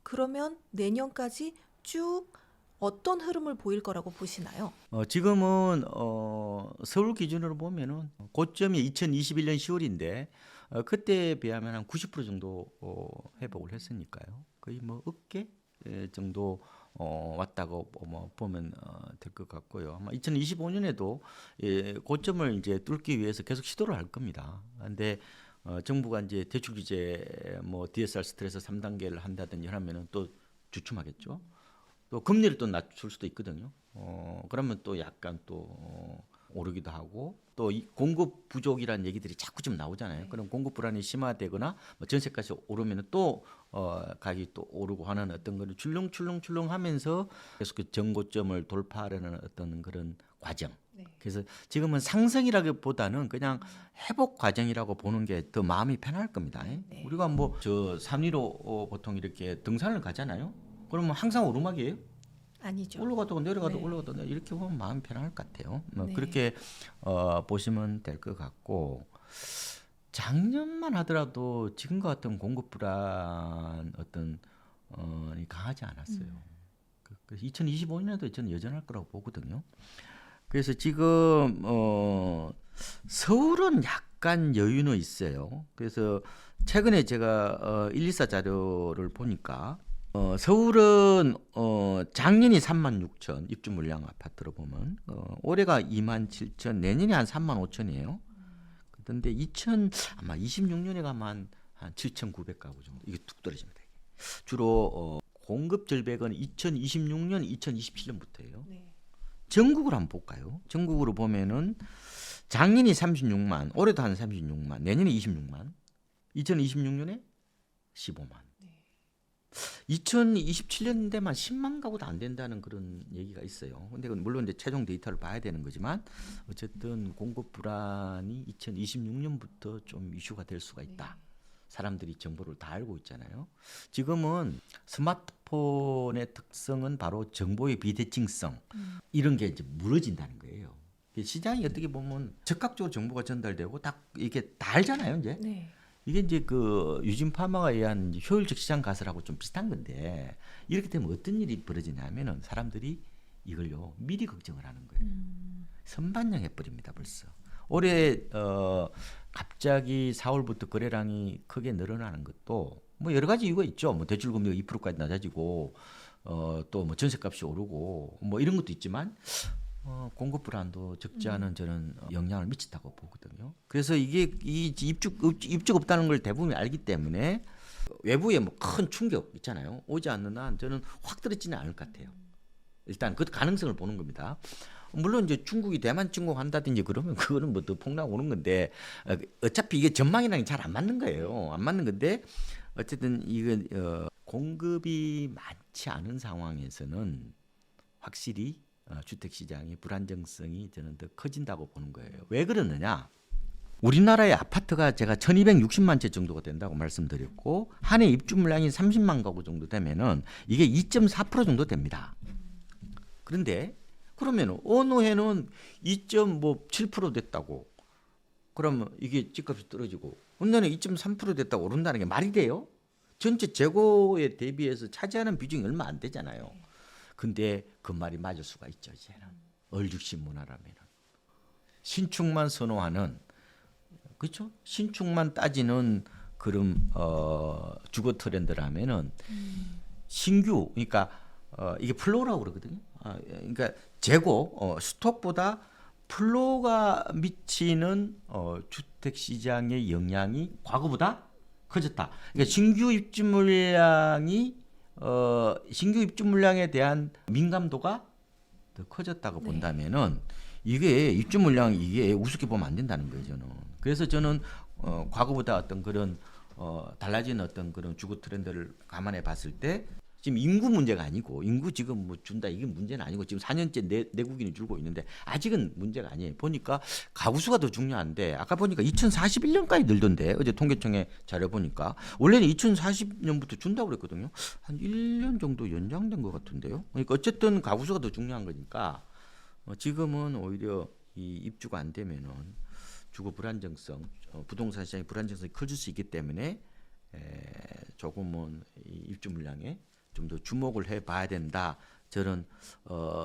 S2: 그러면 내년까지 쭉 어떤 흐름을 보일 거라고 보시나요?
S1: 지금은 서울 기준으로 보면은 고점이 2021년 10월인데 그때에 비하면 한 90% 정도 회복을 했으니까요. 거의 뭐 어깨 정도 왔다고 뭐 보면 될 것 같고요. 아마 2025년에도 고점을 이제 뚫기 위해서 계속 시도를 할 겁니다. 근데 정부가 이제 대출 규제 뭐 DSR 스트레스 3단계를 한다든지 하면은 또 주춤하겠죠. 또 금리를 또 낮출 수도 있거든요. 그러면 또 약간 또 오르기도 하고 또 이 공급 부족이라는 얘기들이 자꾸 좀 나오잖아요. 그럼 공급 불안이 심화되거나 뭐 전세까지 오르면 또 가격이 또 오르고 하는 어떤 거를 출렁출렁하면서 계속 그 정고점을 돌파하려는 어떤 그런 과정.
S2: 네.
S1: 그래서 지금은 상승이라기보다는 그냥 회복 과정이라고 보는 게 더 마음이 편할 겁니다.
S2: 네.
S1: 우리가 뭐 저 산 위로 보통 이렇게 등산을 가잖아요. 그러면 항상 오르막이에요.
S2: 아니죠.
S1: 올라가도 내려가도
S2: 네.
S1: 올라가도 이렇게 보면 마음이 편할 것 같아요. 뭐
S2: 네.
S1: 그렇게 보시면 될 것 같고 작년만 하더라도 지금과 같은 공급 불안 어떤 이 강하지 않았어요. 그래서 2025년에도 저는 여전할 거라고 보거든요. 그래서 지금 서울은 약간 여유는 있어요. 그래서 최근에 제가 124 자료를 보니까 서울은 작년이 36,000 입주 물량 아파트로 보면 올해가 27,000 내년이 한 35,000이에요. 그런데 아마 26년에 가면 한 7,900가구 정도 이게 툭 떨어집니다. 주로 공급 절벽은 2026년, 2027년부터예요.
S2: 네.
S1: 전국으로 한번 볼까요? 전국으로 보면은 작년이 36만, 올해도 한 36만, 내년에 26만, 2026년에 15만. 2027년대만 10만 가구도 안 된다는 그런 얘기가 있어요. 근데 그건 물론 이제 최종 데이터를 봐야 되는 거지만 어쨌든 공급 불안이 2026년부터 좀 이슈가 될 수가 있다. 사람들이 정보를 다 알고 있잖아요. 지금은 스마트폰의 특성은 바로 정보의 비대칭성 이런 게 이제 무너진다는 거예요. 시장이 어떻게 보면 즉각적으로 정보가 전달되고 딱 이게 다 알잖아요, 이제.
S2: 네.
S1: 이게 이제 그 유진 파마가 의한 이제 효율적 시장 가설하고 좀 비슷한 건데 이렇게 되면 어떤 일이 벌어지냐면은 사람들이 이걸요 미리 걱정을 하는 거예요. 선반영해 버립니다 벌써. 올해 갑자기 4월부터 거래량이 크게 늘어나는 것도 뭐 여러 가지 이유가 있죠. 뭐 대출 금리가 2%까지 낮아지고 또 뭐 전세값이 오르고 뭐 이런 것도 있지만 공급 불안도 적지 않은 저는 영향을 미친다고 보거든요. 그래서 이게 이 입주가 없다는 걸 대부분이 알기 때문에 외부에 뭐 큰 충격 있잖아요. 오지 않는 한 저는 확 떨어지지는 않을 것 같아요. 일단 그 가능성을 보는 겁니다. 물론 이제 중국이 대만 침공한다든지 그러면 그거는 뭐 더 폭락 오는 건데 어차피 이게 전망이랑 잘 안 맞는 거예요. 안 맞는 건데 어쨌든 이건 공급이 많지 않은 상황에서는 확실히 주택 시장의 불안정성이 저는 더 커진다고 보는 거예요. 왜 그러느냐? 우리나라의 아파트가 제가 1260만 채 정도가 된다고 말씀드렸고 한 해 입주 물량이 30만 가구 정도 되면은 이게 2.4% 정도 됩니다. 그런데 그러면 어느 해는 2.7% 됐다고. 그러면 이게 집값이 떨어지고 어느 해는 2.3% 됐다고 오른다는 게 말이 돼요? 전체 재고에 대비해서 차지하는 비중이 얼마 안 되잖아요. 근데 그 말이 맞을 수가 있죠. 이제는 얼죽신 문화라면은 신축만 선호하는 그렇죠? 신축만 따지는 그런 주거 트렌드라면은 신규 그러니까 이게 플로우라고 그러거든요. 그러니까 재고 스톡보다 플로우가 미치는 주택 시장의 영향이 과거보다 커졌다. 그러니까 신규 입주 물량에 대한 민감도가 더 커졌다고
S2: 네.
S1: 본다면은 이게 입주 물량 이게 우습게 보면 안 된다는 거예요 저는. 그래서 저는 과거보다 어떤 그런 달라진 어떤 그런 주거 트렌드를 감안해 봤을 때 지금 인구 문제가 아니고 인구 지금 뭐 준다 이게 문제는 아니고 지금 4년째 내국인이 줄고 있는데 아직은 문제가 아니에요. 보니까 가구 수가 더 중요한데 아까 보니까 2041년까지 늘던데 어제 통계청에 자료 보니까 원래는 2040년부터 준다고 그랬거든요. 한 1년 정도 연장된 것 같은데요. 그러니까 어쨌든 가구 수가 더 중요한 거니까 지금은 오히려 이 입주가 안 되면은 주거 불안정성, 부동산 시장의 불안정성이 커질 수 있기 때문에 조금은 이 입주 물량에 좀 더 주목을 해봐야 된다. 저는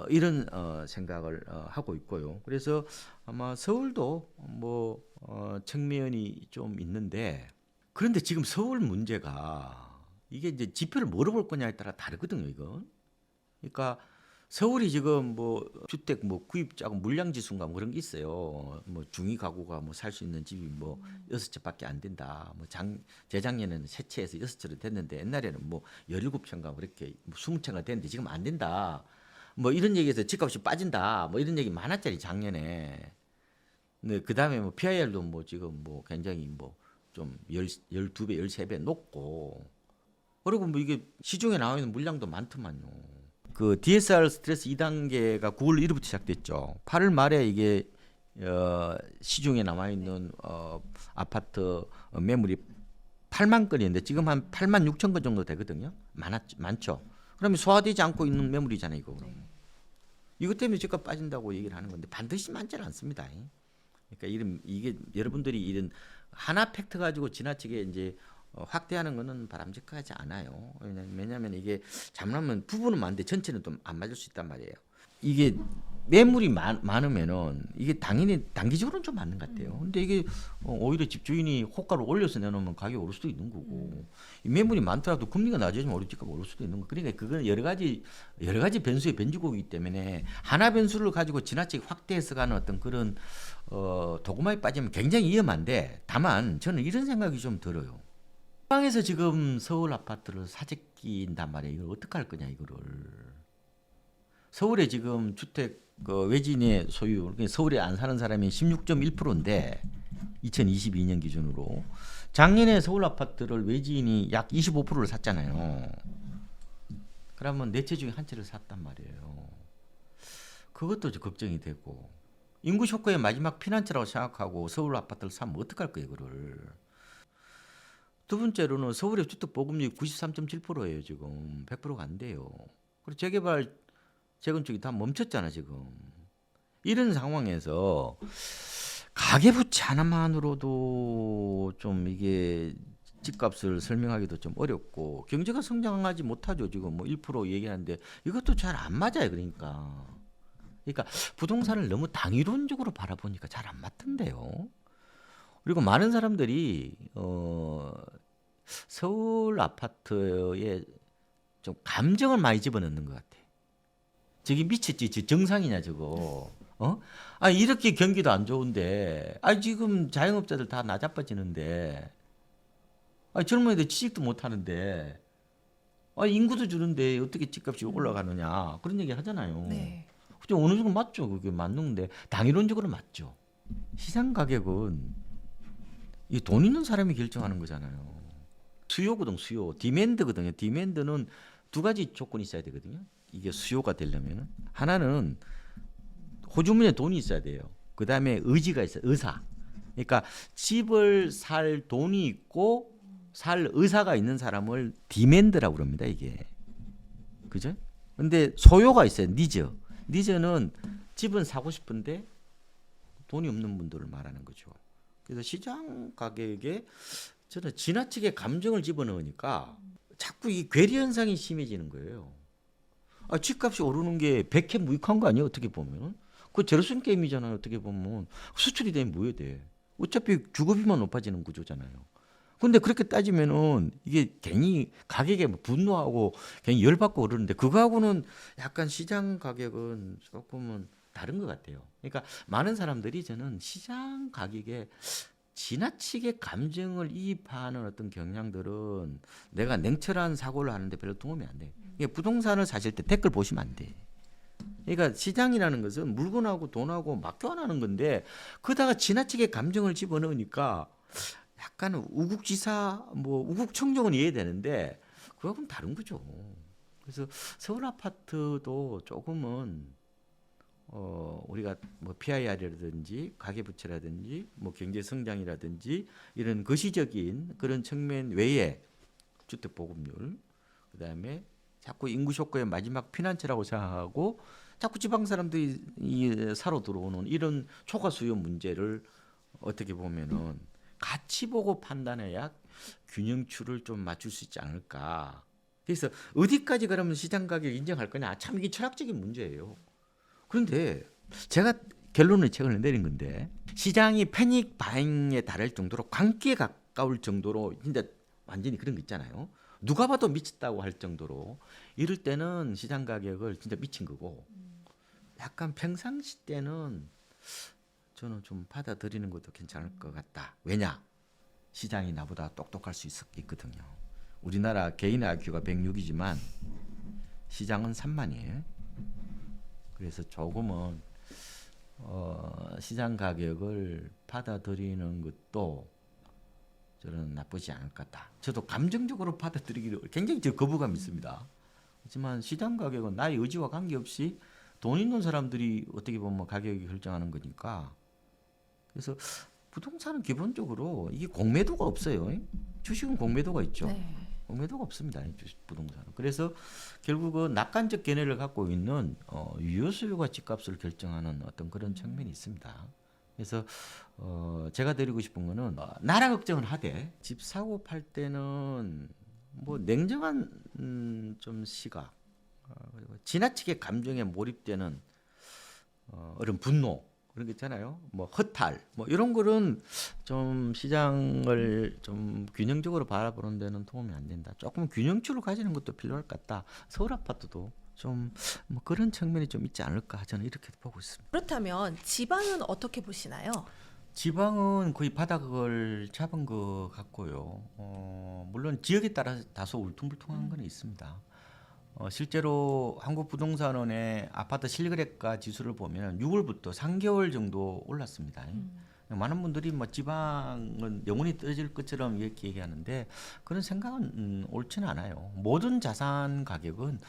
S1: 이런 생각을 하고 있고요. 그래서 아마 서울도 뭐 측면이 좀 있는데 그런데 지금 서울 문제가 이게 이제 지표를 뭐로 볼 거냐에 따라 다르거든요. 이건. 그러니까 서울이 지금 뭐 주택 뭐 구입자고 물량 지수인가 뭐 그런 게 있어요. 뭐 중위 가구가 뭐 살 수 있는 집이 뭐 6채밖에 안 된다. 뭐 재작년에는 3채에서 6채로 됐는데 옛날에는 뭐 17채인가 그렇게 뭐 20채가 됐는데 지금 안 된다. 뭐 이런 얘기에서 집값이 빠진다. 뭐 이런 얘기 많았잖아요, 작년에. 근데 그다음에 뭐 PIR도 뭐 지금 뭐 굉장히 뭐 좀 12배, 13배 높고 그리고 뭐 이게 시중에 나와 있는 물량도 많더만요. 그 DSR 스트레스 2단계가 9월 1일부터 시작됐죠. 8월 말에 이게 시중에 남아 있는 아파트 매물이 8만 건이었는데 지금 한 8만 6천 건 정도 되거든요. 많죠. 그러면 소화되지 않고 있는 매물이잖아요, 이거. 이것 때문에 집값 빠진다고 얘기를 하는 건데 반드시 많지는 않습니다. 그러니까 이게 여러분들이 이런 하나 팩트 가지고 지나치게 이제 확대하는 거는 바람직하지 않아요. 왜냐하면 이게 잘못하면 부분은 많은데 전체는 좀 안 맞을 수 있단 말이에요. 이게 매물이 많으면은 이게 당연히 단기적으로는 좀 맞는 것 같아요. 근데 이게 오히려 집주인이 호가를 올려서 내놓으면 가격이 오를 수도 있는 거고 이 매물이 많더라도 금리가 낮아지면 오히려 집값이 오를 수도 있는 거. 그러니까 그건 여러 가지 변수의 변주곡이기 때문에 하나 변수를 가지고 지나치게 확대해서 가는 어떤 그런 도구마에 빠지면 굉장히 위험한데 다만 저는 이런 생각이 좀 들어요. 지방에서 지금 서울 아파트를 사재낀단 말이에요. 이걸 어떻게 할 거냐 이거를. 서울에 지금 주택 외지인의 소유, 그러니까 서울에 안 사는 사람이 16.1%인데 2022년 기준으로 작년에 서울 아파트를 외지인이 약 25%를 샀잖아요. 그러면 4채 중에 1채를 샀단 말이에요. 그것도 걱정이 되고 인구 쇼크의 마지막 피난처라고 생각하고 서울 아파트를 사면 어떡할 거예요 이거를. 두 번째로는 서울의 주택 보급률이 93.7%예요 지금. 100%가 안 돼요. 그리고 재개발 재건축이 다 멈췄잖아 지금. 이런 상황에서 가계부채 하나만으로도 좀 이게 집값을 설명하기도 좀 어렵고 경제가 성장하지 못하죠 지금. 뭐 1% 얘기하는데 이것도 잘 안 맞아요. 그러니까 부동산을 너무 당위론적으로 바라보니까 잘 안 맞던데요. 그리고 많은 사람들이 서울 아파트에 좀 감정을 많이 집어넣는 것 같아. 저기 미쳤지, 저 정상이냐 저거. 이렇게 경기도 안 좋은데, 지금 자영업자들 다 나자빠지는데, 젊은 애들 취직도 못 하는데, 인구도 주는데 어떻게 집값이 올라가느냐 그런 얘기 하잖아요.
S2: 네.
S1: 그죠? 어느 정도 맞죠. 그게 맞는데 당위론적으로 맞죠. 시장 가격은 이 돈 있는 사람이 결정하는 거잖아요. 수요거든 수요. 디맨드거든요. 디맨드는 두 가지 조건이 있어야 되거든요. 이게 수요가 되려면은 하나는 호주머니에 돈이 있어야 돼요. 그 다음에 의지가 있어요. 의사. 그러니까 집을 살 돈이 있고 살 의사가 있는 사람을 디맨드라고 그럽니다. 이게. 그죠? 근데 소요가 있어요. 니즈. 니즈는 집은 사고 싶은데 돈이 없는 분들을 말하는 거죠. 그래서 시장 가격에 저는 지나치게 감정을 집어넣으니까 자꾸 이 괴리 현상이 심해지는 거예요. 집값이 오르는 게 백해무익한 거 아니에요? 어떻게 보면. 그 제로섬 게임이잖아요. 어떻게 보면. 수출이 되면 뭐해야 돼? 어차피 주거비만 높아지는 구조잖아요. 근데 그렇게 따지면은 이게 괜히 가격에 분노하고 괜히 열받고 그러는데 그거하고는 약간 시장 가격은 조금은 다른 것 같아요. 그러니까 많은 사람들이 저는 시장 가격에 지나치게 감정을 이입하는 어떤 경향들은 내가 냉철한 사고를 하는데 별로 도움이 안 돼. 부동산을 사실 때 댓글 보시면 안 돼. 그러니까 시장이라는 것은 물건하고 돈하고 막 교환하는 건데 그다가 지나치게 감정을 집어넣으니까 약간 우국지사 뭐 우국청정은 이해되는데 그거하고는 다른 거죠. 그래서 서울 아파트도 조금은 우리가 뭐 PIR이라든지 가계부채라든지 뭐 경제 성장이라든지 이런 거시적인 그런 측면 외에 주택 보급률 그다음에 자꾸 인구 쇼크의 마지막 피난처라고 생각하고 자꾸 지방 사람들이 사러 들어오는 이런 초과 수요 문제를 어떻게 보면은 같이 보고 판단해야 균형추를 좀 맞출 수 있지 않을까. 그래서 어디까지 그러면 시장 가격 인정할 거냐? 참 이게 철학적인 문제예요. 그런데 제가 결론을 최근에 내린 건데 시장이 패닉 바잉에 달할 정도로 광기에 가까울 정도로 진짜 완전히 그런 거 있잖아요. 누가 봐도 미쳤다고 할 정도로 이럴 때는 시장 가격을 진짜 미친 거고 약간 평상시 때는 저는 좀 받아들이는 것도 괜찮을 것 같다. 왜냐? 시장이 나보다 똑똑할 수 있거든요. 우리나라 개인 IQ가 106이지만 시장은 3만이에요. 그래서 조금은 시장 가격을 받아들이는 것도 저는 나쁘지 않을 것 같다. 저도 감정적으로 받아들이기를 굉장히 저 거부감이 있습니다. 하지만 시장 가격은 나의 의지와 관계없이 돈 있는 사람들이 어떻게 보면 가격이 결정하는 거니까. 그래서 부동산은 기본적으로 이게 공매도가 없어요. 주식은 공매도가 있죠.
S2: 네.
S1: 공매도가 없습니다. 주식 부동산은. 그래서 결국은 낙관적 견해를 갖고 있는 유효 수요가 집값을 결정하는 어떤 그런 측면이 있습니다. 그래서 제가 드리고 싶은 거는 나라 걱정을 하되 집 사고 팔 때는 뭐 냉정한 좀 시각 그리고 지나치게 감정에 몰입되는 이런 분노 그런 게 있잖아요. 뭐 허탈 뭐 이런 거는 좀 시장을 좀 균형적으로 바라보는 데는 도움이 안 된다. 조금 균형추를 가지는 것도 필요할 것 같다. 서울 아파트도 좀 뭐 그런 측면이 좀 있지 않을까 저는 이렇게 보고 있습니다.
S2: 그렇다면 지방은 어떻게 보시나요?
S1: 지방은 거의 바닥을 잡은 것 같고요. 물론 지역에 따라 다소 울퉁불퉁한 건 있습니다. 실제로 한국부동산원의 아파트 실거래가 지수를 보면 6월부터 3개월 정도 올랐습니다. 많은 분들이 뭐 지방은 영원히 떨어질 것처럼 이렇게 얘기하는데 그런 생각은 옳지는 않아요. 모든 자산 가격은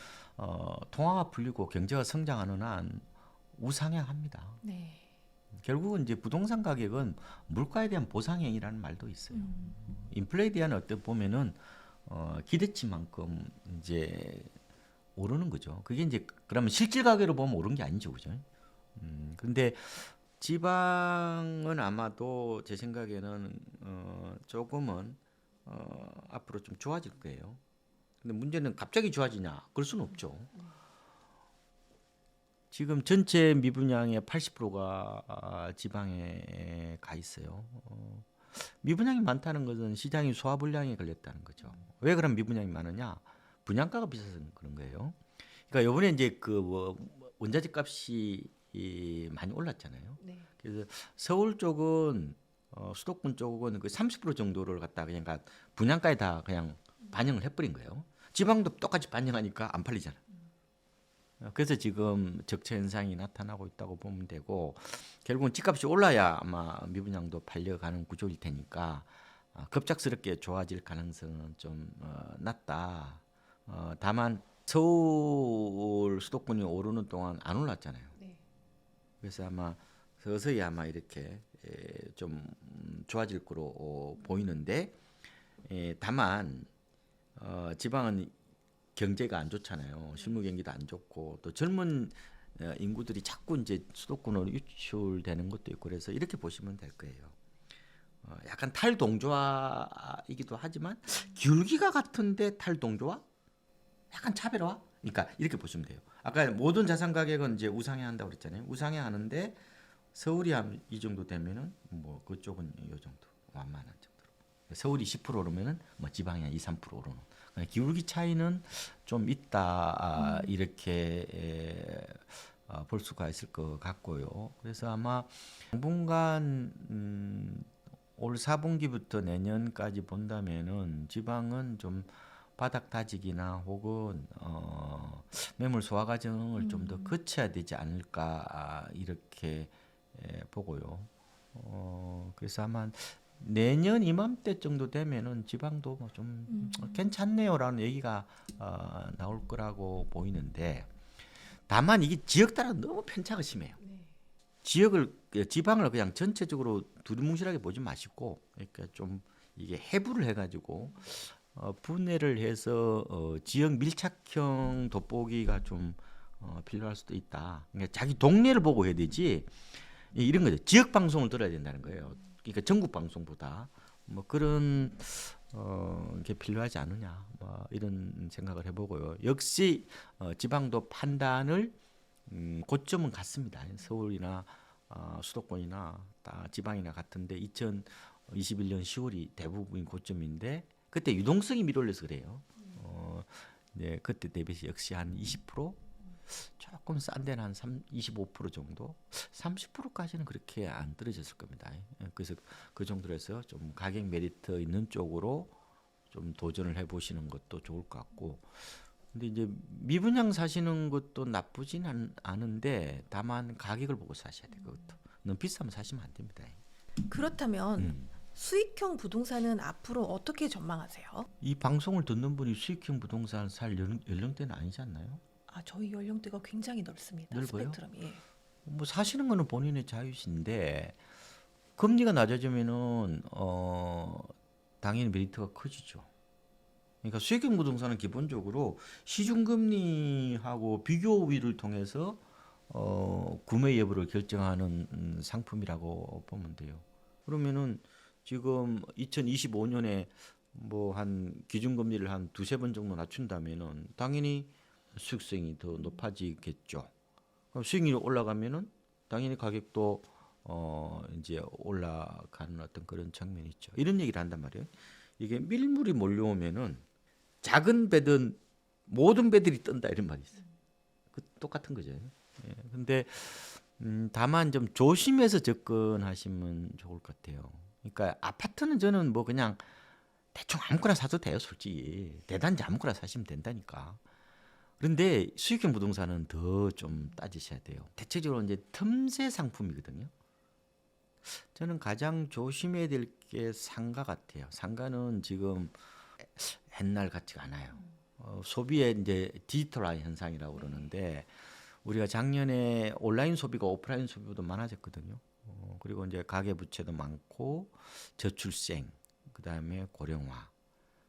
S1: 통화가 풀리고 경제가 성장하는 한 우상향합니다.
S2: 네.
S1: 결국은 이제 부동산 가격은 물가에 대한 보상행위라는 말도 있어요. 인플레에 대한 어떤 보면은 기대치만큼 이제 오르는 거죠. 그게 이제 그러면 실질 가격으로 보면 오른 게 아니죠, 그죠? 근데 지방은 아마도 제 생각에는 조금은 앞으로 좀 좋아질 거예요. 근데 문제는 갑자기 좋아지냐? 그럴 수는 없죠. 지금 전체 미분양의 80%가 지방에 가 있어요. 미분양이 많다는 것은 시장이 소화불량에 걸렸다는 거죠. 왜 그런 미분양이 많으냐? 분양가가 비싸서 그런 거예요. 그러니까 이번에 이제 그 원자재 값이 많이 올랐잖아요.
S2: 네.
S1: 그래서 서울 쪽은 수도권 쪽은 그 30% 정도를 갖다 그냥 분양가에 다 그냥 반영을 해버린 거예요. 지방도 똑같이 반영하니까 안 팔리잖아. 그래서 지금 적체 현상이 나타나고 있다고 보면 되고 결국은 집값이 올라야 아마 미분양도 팔려가는 구조일 테니까 급작스럽게 좋아질 가능성은 좀 낮다. 다만 서울 수도권이 오르는 동안 안 올랐잖아요.
S2: 네.
S1: 그래서 아마 서서히 아마 이렇게 좀 좋아질 거로 보이는데 다만 지방은 경제가 안 좋잖아요. 실무 경기도 안 좋고 또 젊은 인구들이 자꾸 이제 수도권으로 유출되는 것도 있고 그래서 이렇게 보시면 될 거예요. 약간 탈동조화이기도 하지만 기울기가 같은데 탈동조화? 약간 차별화? 그러니까 이렇게 보시면 돼요. 아까 모든 자산 가격은 이제 우상향한다고 그랬잖아요. 우상향하는데 서울이 한 이 정도 되면은 뭐 그쪽은 이 정도 완만한 정도로. 서울이 10% 오르면은 뭐 지방이 한 2, 3% 오르는. 기울기 차이는 좀 있다 이렇게 볼 수가 있을 것 같고요. 그래서 아마 당분간 올 4분기부터 내년까지 본다면은 지방은 좀 바닥 다지기나 혹은 매물 소화 과정을 좀 더 거쳐야 되지 않을까 이렇게 보고요. 그래서 아마 내년 이맘때 정도 되면은 지방도 뭐 좀 괜찮네요라는 얘기가 나올 거라고 보이는데 다만 이게 지역 따라 너무 편차가 심해요. 지방을 그냥 전체적으로 두루뭉실하게 보지 마시고 그러니까 좀 이게 해부를 해가지고 분해를 해서 지역 밀착형 돋보기가 좀 필요할 수도 있다. 그러니까 자기 동네를 보고 해야 되지 이런 거죠. 지역 방송을 들어야 된다는 거예요. 그러니까 전국 방송보다 뭐 그런 게 필요하지 않느냐 뭐 이런 생각을 해보고요. 역시 지방도 판단을 고점은 같습니다. 서울이나 수도권이나 다 지방이나 같은데 2021년 10월이 대부분 고점인데 그때 유동성이 밀올려서 그래요. 네, 그때 대비해서 역시 한 20% 조금 싼 데는 한 25% 정도, 30%까지는 그렇게 안 떨어졌을 겁니다. 그래서 그 정도로 해서 좀 가격 메리트 있는 쪽으로 좀 도전을 해보시는 것도 좋을 것 같고. 근데 이제 미분양 사시는 것도 나쁘진 않은데 다만 가격을 보고 사셔야 돼요. 그것도 너무 비싸면 사시면 안 됩니다.
S2: 그렇다면 수익형 부동산은 앞으로 어떻게 전망하세요?
S1: 이 방송을 듣는 분이 수익형 부동산 살 연령대는 아니지 않나요?
S2: 저희 연령대가 굉장히 넓습니다.
S1: 넓어요?
S2: 스펙트럼이. 예.
S1: 뭐 사시는 거는 본인의 자유신데 금리가 낮아지면은 당연히 메리트가 커지죠. 그러니까 수익형 부동산은 기본적으로 시중금리하고 비교 우위를 통해서 구매 여부를 결정하는 상품이라고 보면 돼요. 그러면은 지금 2025년에 뭐 한 기준금리를 한 두세 번 정도 낮춘다면은 당연히 수익성이 더 높아지겠죠. 그럼 수익률이 올라가면은 당연히 가격도 이제 올라가는 어떤 그런 측면이 있죠. 이런 얘기를 한단 말이에요. 이게 밀물이 몰려오면은 작은 배든 모든 배들이 뜬다 이런 말이 있어요. 그 똑같은 거죠. 예. 근데 다만 좀 조심해서 접근하시면 좋을 것 같아요. 그러니까 아파트는 저는 뭐 그냥 대충 아무거나 사도 돼요, 솔직히. 대단지 아무거나 사시면 된다니까. 그런데 수익형 부동산은 더 좀 따지셔야 돼요. 대체적으로 이제 틈새 상품이거든요. 저는 가장 조심해야 될 게 상가 같아요. 상가는 지금 옛날 같지가 않아요. 소비의 이제 디지털화 현상이라고 그러는데 우리가 작년에 온라인 소비가 오프라인 소비보다 많아졌거든요. 그리고 이제 가계 부채도 많고 저출생, 그다음에 고령화,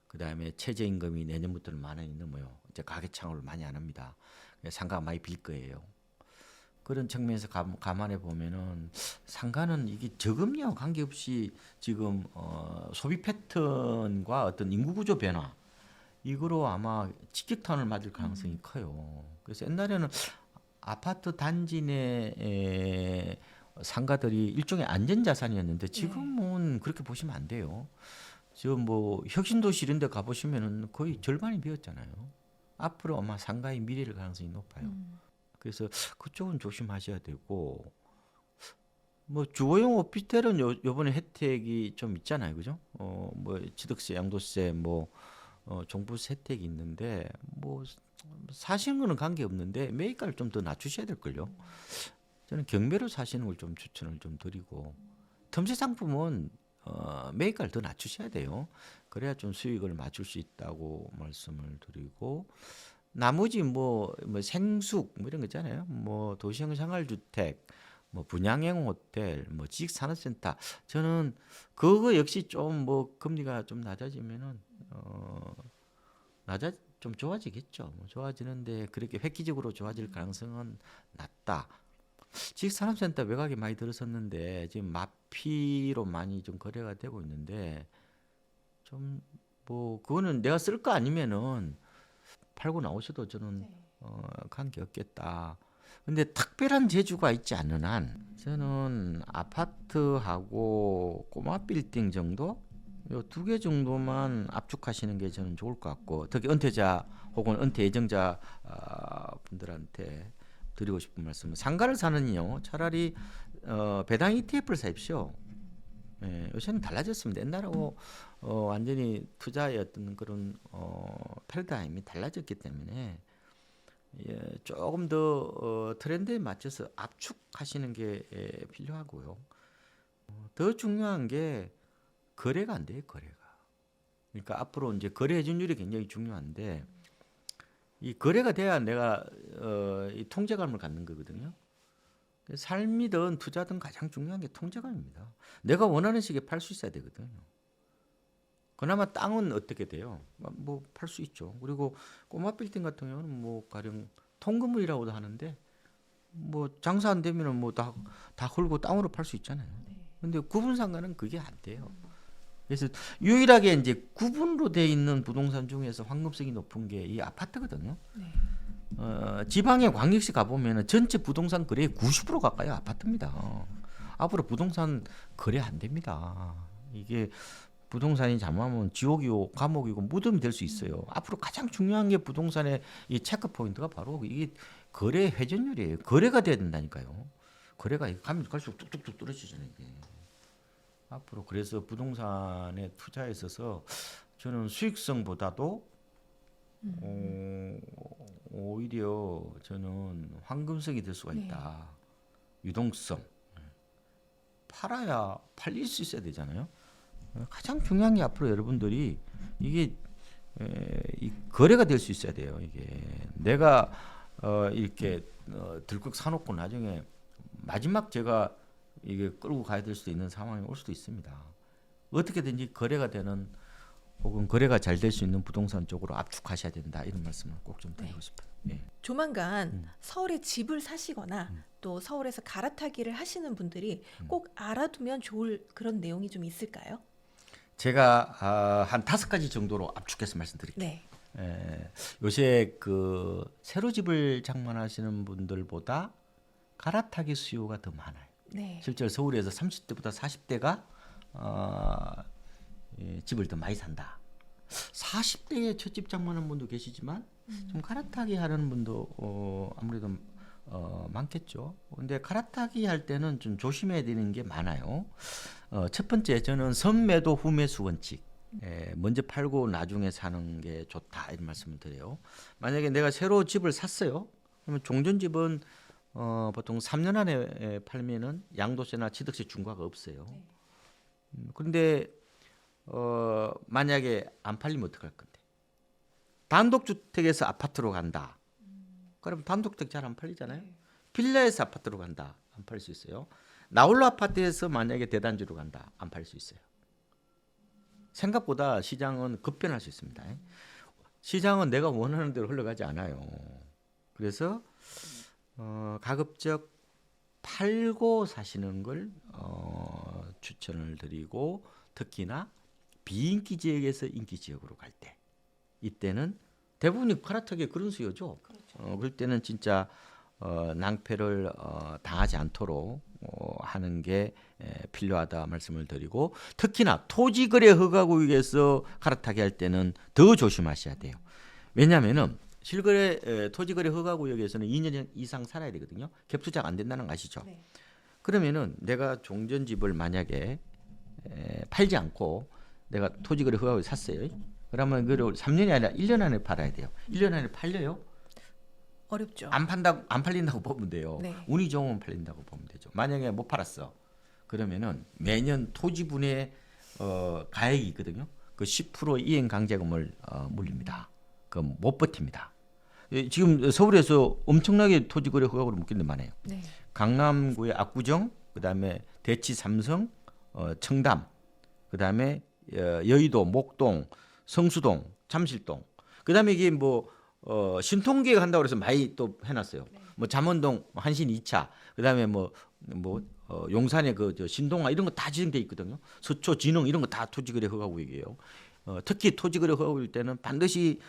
S1: 그다음에 최저임금이 내년부터는 10,000원이 넘어요. 이제 가계창업을 많이 안 합니다. 상가가 많이 빌 거예요. 그런 측면에서 감안해 보면은 상가는 이게 저금리와 관계없이 지금 소비 패턴과 어떤 인구 구조 변화 이거로 아마 직격탄을 맞을 가능성이 커요. 그래서 옛날에는 아파트 단지 내 상가들이 일종의 안전자산이었는데 지금은 그렇게 보시면 안 돼요. 지금 뭐 혁신도시 이런 데 가보시면은 거의 절반이 비었잖아요. 앞으로 아마 상가의 미래일 가능성이 높아요. 그래서 그쪽은 조심하셔야 되고 뭐 주거용 오피스텔은 요번에 혜택이 좀 있잖아요. 그죠? 뭐 취득세, 양도세 뭐 종부세 혜택이 있는데 뭐 사시는 거는 관계없는데 매입가를 좀 더 낮추셔야 될 걸요. 저는 경매로 사시는 걸 좀 추천을 좀 드리고 틈새 상품은 매입가를 더 낮추셔야 돼요. 그래야 좀 수익을 맞출 수 있다고 말씀을 드리고 나머지 뭐 생숙 뭐 이런 거 있잖아요. 뭐 도시형 생활주택, 뭐 분양형 호텔, 뭐 지식산업센터 저는 그거 역시 좀 뭐 금리가 좀 낮아지면은 좀 좋아지겠죠. 뭐 좋아지는데 그렇게 획기적으로 좋아질 가능성은 낮다. 지식산업센터 매각이 많이 들어섰는데 지금 마피로 많이 좀 거래가 되고 있는데 좀 뭐 그거는 내가 쓸 거 아니면은 팔고 나오셔도 저는 관계 없겠다. 근데 특별한 재주가 있지 않는 한 저는 아파트하고 꼬마 빌딩 정도 요 두 개 정도만 압축하시는 게 저는 좋을 것 같고 특히 은퇴자 혹은 은퇴 예정자 분들한테 드리고 싶은 말씀은 상가를 사는요 차라리 배당 ETF를 사십시오. 예, 요새는 달라졌습니다. 옛날하고 완전히 투자의 어떤 그런 패러다임이 달라졌기 때문에 조금 더 트렌드에 맞춰서 압축하시는 게 필요하고요. 더 중요한 게 거래가 안 돼요, 거래가. 그러니까 앞으로 이제 거래 회전율이 굉장히 중요한데 이 거래가 돼야 내가 이 통제감을 갖는 거거든요. 삶이든 투자든 가장 중요한 게 통제감입니다. 내가 원하는 시기에 팔 수 있어야 되거든요. 그나마 땅은 어떻게 돼요? 뭐 팔 수 있죠. 그리고 꼬마 빌딩 같은 경우는 뭐 가령 통건물이라고도 하는데 뭐 장사 안 되면은 뭐 다 헐고 땅으로 팔 수 있잖아요. 근데 구분 상가는 그게 안 돼요. 그래서 유일하게 이제 구분으로 돼 있는 부동산 중에서 황금성이 높은 게 이 아파트거든요.
S2: 네.
S1: 지방의 광역시 가보면은 전체 부동산 거래의 90% 가까이 아파트입니다. 앞으로 부동산 거래 안 됩니다. 이게 부동산이 잘못하면 지옥이고 감옥이고 무덤이 될 수 있어요. 앞으로 가장 중요한 게 부동산의 이 체크 포인트가 바로 이게 거래 회전율이에요. 거래가 돼야 된다니까요. 거래가 가면 갈수록 뚝뚝뚝 떨어지잖아요. 이게. 앞으로 그래서 부동산에 투자에 있어서 저는 수익성보다도 오히려 저는 황금성이 될 수가 있다. 유동성. 팔아야 팔릴 수 있어야 되잖아요. 가장 중요한 게 앞으로 여러분들이 이게 이 거래가 될 수 있어야 돼요. 이게 내가 이렇게 들컥 사놓고 나중에 마지막 제가 이게 끌고 가야 될 수도 있는 상황이 올 수도 있습니다. 어떻게든지 거래가 되는 혹은 거래가 잘 될 수 있는 부동산 쪽으로 압축하셔야 된다. 이런 말씀을 꼭 좀 드리고 싶어요. 예.
S2: 조만간 서울에 집을 사시거나 또 서울에서 갈아타기를 하시는 분들이 꼭 알아두면 좋을 그런 내용이 좀 있을까요?
S1: 제가 한 5가지 정도로 압축해서 말씀드릴게요.
S2: 네.
S1: 요새 그 새로 집을 장만하시는 분들보다 갈아타기 수요가 더 많아요.
S2: 네.
S1: 실제로 서울에서 30대보다 40대가 집을 더 많이 산다. 40대에 첫 집 장만하는 분도 계시지만 좀 갈아타기 하는 분도 아무래도 많겠죠. 근데 갈아타기 할 때는 좀 조심해야 되는 게 많아요. 첫 번째 저는 선매도 후매수 원칙. 먼저 팔고 나중에 사는 게 좋다 이런 말씀을 드려요. 만약에 내가 새로 집을 샀어요. 그러면 종전집은 보통 3년 안에 팔면은 양도세나 취득세 중과가 없어요. 그런데 만약에 안 팔리면 어떡할 건데? 단독주택에서 아파트로 간다. 그럼 단독주택 잘 안 팔리잖아요. 빌라에서 아파트로 간다. 안 팔릴 수 있어요. 나홀로 아파트에서 만약에 대단지로 간다. 안 팔릴 수 있어요. 생각보다 시장은 급변할 수 있습니다. 시장은 내가 원하는 대로 흘러가지 않아요. 그래서 가급적 팔고 사시는 걸 추천을 드리고 특히나 비인기 지역에서 인기 지역으로 갈 때 이때는 대부분이 갈아타기에 그런 수요죠. 그렇죠. 그럴 때는 진짜 낭패를 당하지 않도록 하는 게 필요하다 말씀을 드리고 특히나 토지거래 허가구역에서 갈아타기 할 때는 더 조심하셔야 돼요. 왜냐하면은 실거래 토지거래 허가구역에서는 2년 이상 살아야 되거든요. 갭투자가 안 된다는 거 아시죠?
S2: 네.
S1: 그러면은 내가 종전집을 만약에 팔지 않고 내가 토지거래 허가구역 샀어요. 그러면 그걸 3년이 아니라 1년 안에 팔아야 돼요. 1년 안에 팔려요?
S2: 어렵죠.
S1: 안 팔린다고 보면 돼요.
S2: 네.
S1: 운이 좋으면 팔린다고 보면 되죠. 만약에 못 팔았어. 그러면은 매년 토지분의 가액이 있거든요. 그 10% 이행 강제금을 물립니다. 그럼 못 버팁니다. 지금 서울에서 엄청나게 토지거래 허가로 묶이는 데 많아요.
S2: 네.
S1: 강남구의 압구정, 그다음에 대치 삼성, 청담, 그다음에 여의도, 목동, 성수동, 잠실동. 그다음에 이게 뭐 신통기획 한다고 그래서 많이 또 해놨어요. 뭐 잠원동 한신 2차, 그다음에 용산의 저 신동아 이런 거 다 지정돼 있거든요. 서초, 진흥 이런 거 다 토지거래 허가구역이에요. 특히 토지거래 허가구역 때는 반드시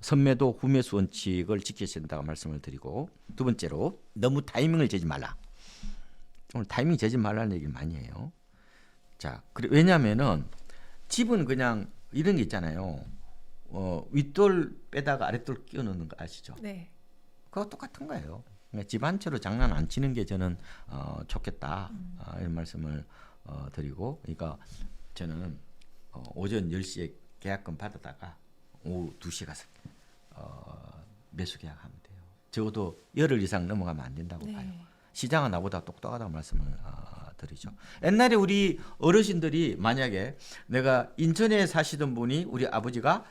S1: 선매도 후매수 원칙을 지켜야 된다고 말씀을 드리고 두 번째로 너무 타이밍을 재지 말라. 오늘 타이밍 재지 말라는 얘기를 많이 해요. 자, 왜냐하면은 집은 그냥 이런 게 있잖아요. 윗돌 빼다가 아랫돌 끼워 넣는 거 아시죠?
S2: 네.
S1: 그거 똑같은 거예요. 그러니까 집 한 채로 장난 안 치는 게 저는 좋겠다 이런 말씀을 드리고, 그러니까 저는 오전 10시에 계약금 받아다가 오후 2시에 가서 매수 계약하면 돼요. 적어도 열흘 이상 넘어가면 안 된다고 봐요.
S2: 네.
S1: 시장은 나보다 똑똑하다고 말씀을 드리죠. 옛날에 우리 어르신들이 만약에 내가 인천에 사시던 분이 우리 아버지가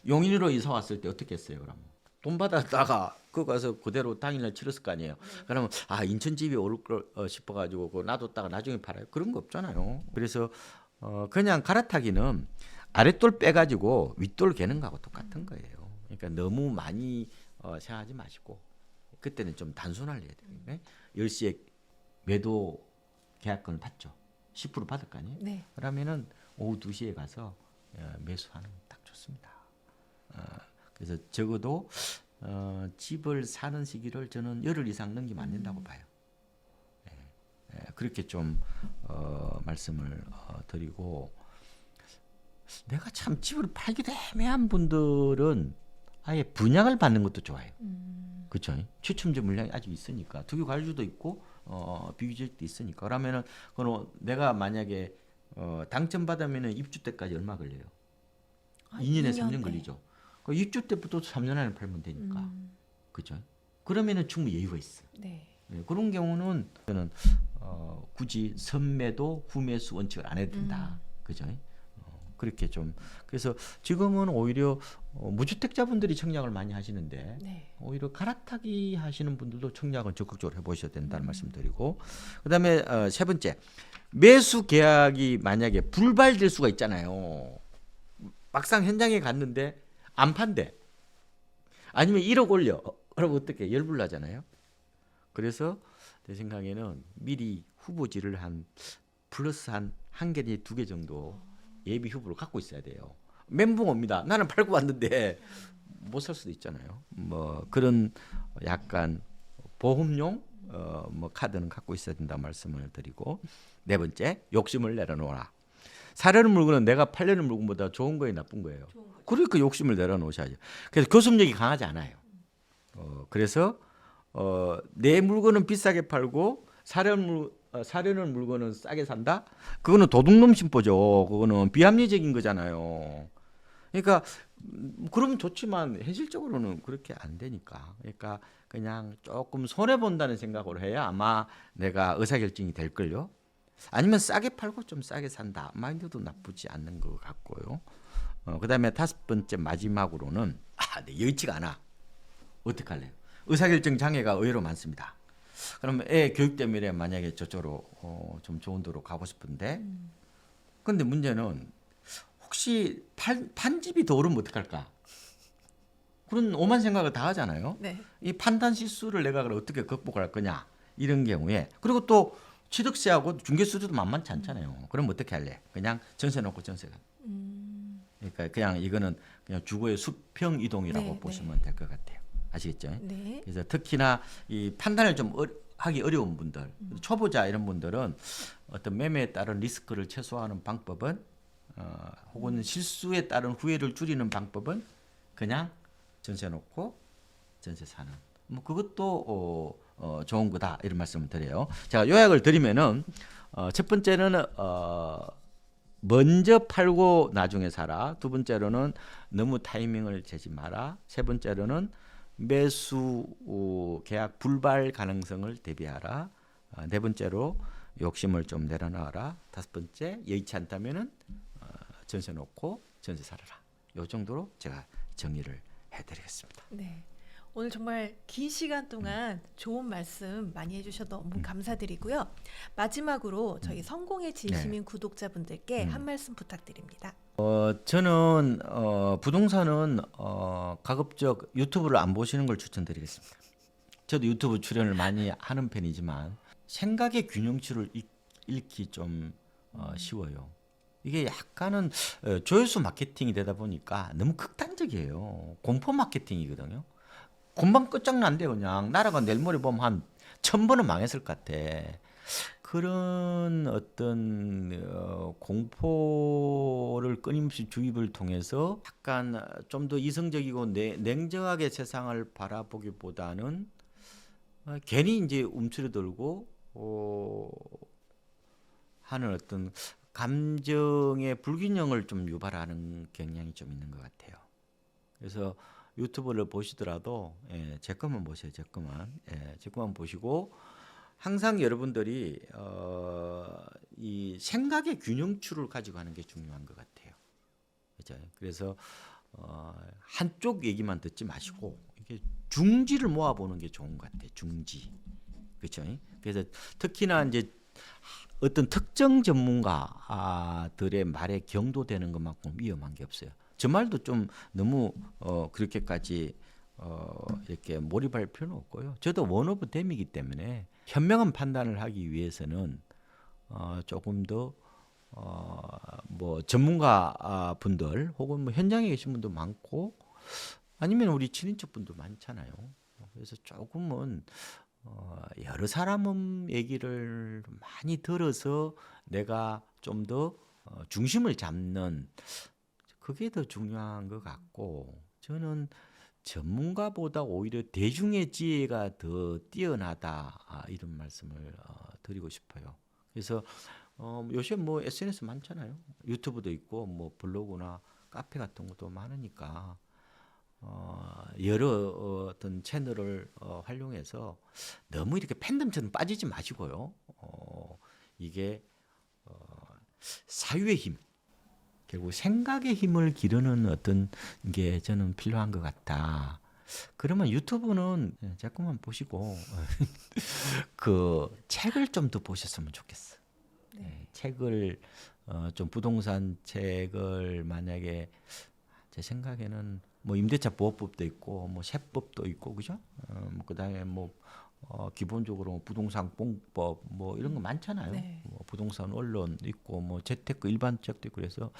S1: 용인으로 이사 왔을 때 어떻게 했어요? 그러면 돈 받았다가 그 가서 그대로 당일날 치렀을 거 아니에요. 그러면 인천 집이 오를 걸 싶어가지고 그거 놔뒀다가 나중에 팔아요. 그런 거 없잖아요. 그래서 그냥 갈아타기는 아랫돌 빼가지고 윗돌 개는 거하고 똑같은 거예요. 그러니까 너무 많이 생각하지 마시고 그때는 좀 단순하게 해야 돼요. 10시에 매도 계약권을 받죠. 10% 받을 거 아니에요.
S2: 네.
S1: 그러면은 오후 2시에 가서 매수하는 딱 좋습니다. 그래서 적어도 집을 사는 시기를 저는 열흘 이상 넘기면 안 된다고 봐요. 그렇게 좀 말씀을 드리고 내가 참 집을 팔기도 애매한 분들은 아예 분양을 받는 것도 좋아요. 그렇죠? 최첨제 물량이 아직 있으니까 투기 관리도 있고 비규제도 있으니까 그러면은 그럼 내가 만약에 당첨받으면은 입주 때까지 얼마 걸려요? 2년에 3년
S2: 네.
S1: 걸리죠. 그 입주 때부터 3년 안에 팔면 되니까 그렇죠? 그러면은 충분히 여유가 있어.
S2: 네.
S1: 그런 경우는 저는 굳이 선매도 후매수 원칙을 안 해도 된다. 그죠? 그렇게 좀 그래서 지금은 오히려 무주택자분들이 청약을 많이 하시는데
S2: 네.
S1: 오히려 갈아타기 하시는 분들도 청약은 적극적으로 해보셔야 된다는 말씀드리고 그다음에 세 번째 매수 계약이 만약에 불발될 수가 있잖아요. 막상 현장에 갔는데 안 판대. 아니면 1억 올려. 그럼 어떻게 열불 나잖아요. 그래서 제 생각에는 미리 후보지를 한 플러스 한 개 내지 2개 정도 예비 후보를 갖고 있어야 돼요. 멘붕 옵니다. 나는 팔고 왔는데 못 살 수도 있잖아요. 뭐 그런 약간 보험용 뭐 카드는 갖고 있어야 된다 말씀을 드리고 네 번째 욕심을 내려놓아라. 사려는 물건은 내가 팔려는 물건보다 좋은 거예요, 나쁜 거예요. 그러니까 욕심을 내려놓으셔야죠. 그래서 교섭력이 강하지 않아요. 그래서 내 물건은 비싸게 팔고 사려는 물건은 싸게 산다? 그거는 도둑놈 심보죠. 그거는 비합리적인 거잖아요. 그러니까 그러면 좋지만 현실적으로는 그렇게 안 되니까. 그러니까 그냥 조금 손해 본다는 생각으로 해야 아마 내가 의사결정이 될 걸요. 아니면 싸게 팔고 좀 싸게 산다. 마인드도 나쁘지 않는 것 같고요. 그다음에 5번째 마지막으로는 네, 여의치가 않아. 어떻게 할래요? 의사결정 장애가 의외로 많습니다. 그러면 애 교육 때문에 만약에 저쪽으로 좀 좋은 데로 가고 싶은데 근데 문제는 혹시 판집이 더 오르면 어떡할까? 그런 오만 생각을 다 하잖아요.
S2: 네.
S1: 이 판단 실수를 내가 그럼 어떻게 극복할 거냐 이런 경우에 그리고 또 취득세하고 중개수수도 만만치 않잖아요. 그럼 어떻게 할래? 그냥 전세 놓고 전세 가. 그러니까 그냥 이거는 그냥 주거의 수평 이동이라고
S2: 네,
S1: 보시면 될 것 같아요. 아시겠죠?
S2: 네.
S1: 그래서 특히나 이 판단을 좀 하기 어려운 분들, 초보자 이런 분들은 어떤 매매에 따른 리스크를 최소화하는 방법은 혹은 실수에 따른 후회를 줄이는 방법은 그냥 전세 놓고 전세 사는. 뭐 그것도 좋은 거다 이런 말씀을 드려요. 제가 요약을 드리면은 첫 번째는 먼저 팔고 나중에 사라. 두 번째로는 너무 타이밍을 재지 마라. 세 번째로는 매수 계약 불발 가능성을 대비하라. 네 번째로 욕심을 좀 내려놔라. 다섯 번째 여의치 않다면은 전세 놓고 전세 살아라. 요 정도로 제가 정리를 해드리겠습니다.
S2: 네. 오늘 정말 긴 시간 동안 좋은 말씀 많이 해주셔서 너무 감사드리고요. 마지막으로 저희 성공의 진심인 구독자분들께 한 말씀 부탁드립니다.
S1: 저는 부동산은 가급적 유튜브를 안 보시는 걸 추천드리겠습니다. 저도 유튜브 출연을 많이 하는 편이지만 생각의 균형치를 잃기 좀 쉬워요. 이게 약간은 조회수 마케팅이 되다 보니까 너무 극단적이에요. 공포 마케팅이거든요. 금방 끝장난대 그냥 나라가 내일 모레 보면 한 1000번은 망했을 것 같아. 그런 어떤 공포를 끊임없이 주입을 통해서 약간 좀 더 이성적이고 냉정하게 세상을 바라보기보다는 괜히 이제 움츠러들고 하는 어떤 감정의 불균형을 좀 유발하는 경향이 좀 있는 것 같아요. 그래서 유튜브를 보시더라도 제 것만 보세요. 제 것만. 제 것만 보시고 항상 여러분들이 이 생각의 균형추를 가지고 하는 게 중요한 것 같아요. 그죠? 그래서 한쪽 얘기만 듣지 마시고 이게 중지를 모아보는 게 좋은 것 같아요. 중지. 그렇죠? 그래서 특히나 이제 어떤 특정 전문가들의 말에 경도되는 것만큼 위험한 게 없어요. 저 말도 좀 너무 그렇게까지 이렇게 몰입할 필요는 없고요. 저도 원 오브 댐이기 때문에 현명한 판단을 하기 위해서는 조금 더 뭐 전문가 분들 혹은 뭐 현장에 계신 분도 많고 아니면 우리 친인척 분도 많잖아요. 그래서 조금은 여러 사람 얘기를 많이 들어서 내가 좀 더 중심을 잡는 그게 더 중요한 것 같고 저는 전문가보다 오히려 대중의 지혜가 더 뛰어나다 이런 말씀을 드리고 싶어요. 그래서 요즘 뭐 SNS 많잖아요. 유튜브도 있고 뭐 블로그나 카페 같은 것도 많으니까 여러 어떤 채널을 활용해서 너무 이렇게 팬덤처럼 빠지지 마시고요. 이게 사유의 힘, 결국 생각의 힘을 기르는 어떤 게 저는 필요한 것 같다. 그러면 유튜브는 자꾸만 보시고 그 책을 좀 더 보셨으면 좋겠어.
S2: 네.
S1: 책을 좀 부동산 책을 만약에 제 생각에는 뭐 임대차 보호법도 있고 뭐 세법도 있고 그죠? 뭐 그다음에 뭐 기본적으로 부동산 공법 뭐 이런 거 많잖아요.
S2: 네.
S1: 뭐 부동산 언론 있고 뭐 재테크 일반 책도 있고 그래서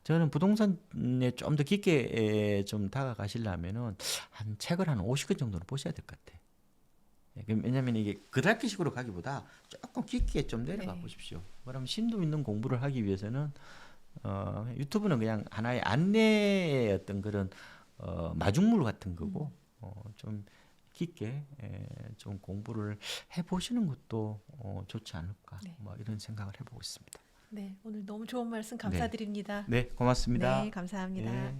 S1: 저는 부동산에 좀 더 깊게 좀 다가가시려면은 한 책을 한 50권 정도는 보셔야 될 것 같아요. 왜냐하면 이게 그다기식으로 가기보다 조금 깊게 좀 내려가
S2: 네.
S1: 보십시오. 그러면 심도 있는 공부를 하기 위해서는 유튜브는 그냥 하나의 안내의 어떤 그런 마중물 같은 거고 좀 깊게 좀 공부를 해보시는 것도 좋지 않을까
S2: 네.
S1: 뭐 이런 생각을 해보고 있습니다.
S2: 네, 오늘 너무 좋은 말씀 감사드립니다.
S1: 네, 고맙습니다.
S2: 네, 감사합니다.
S1: 네.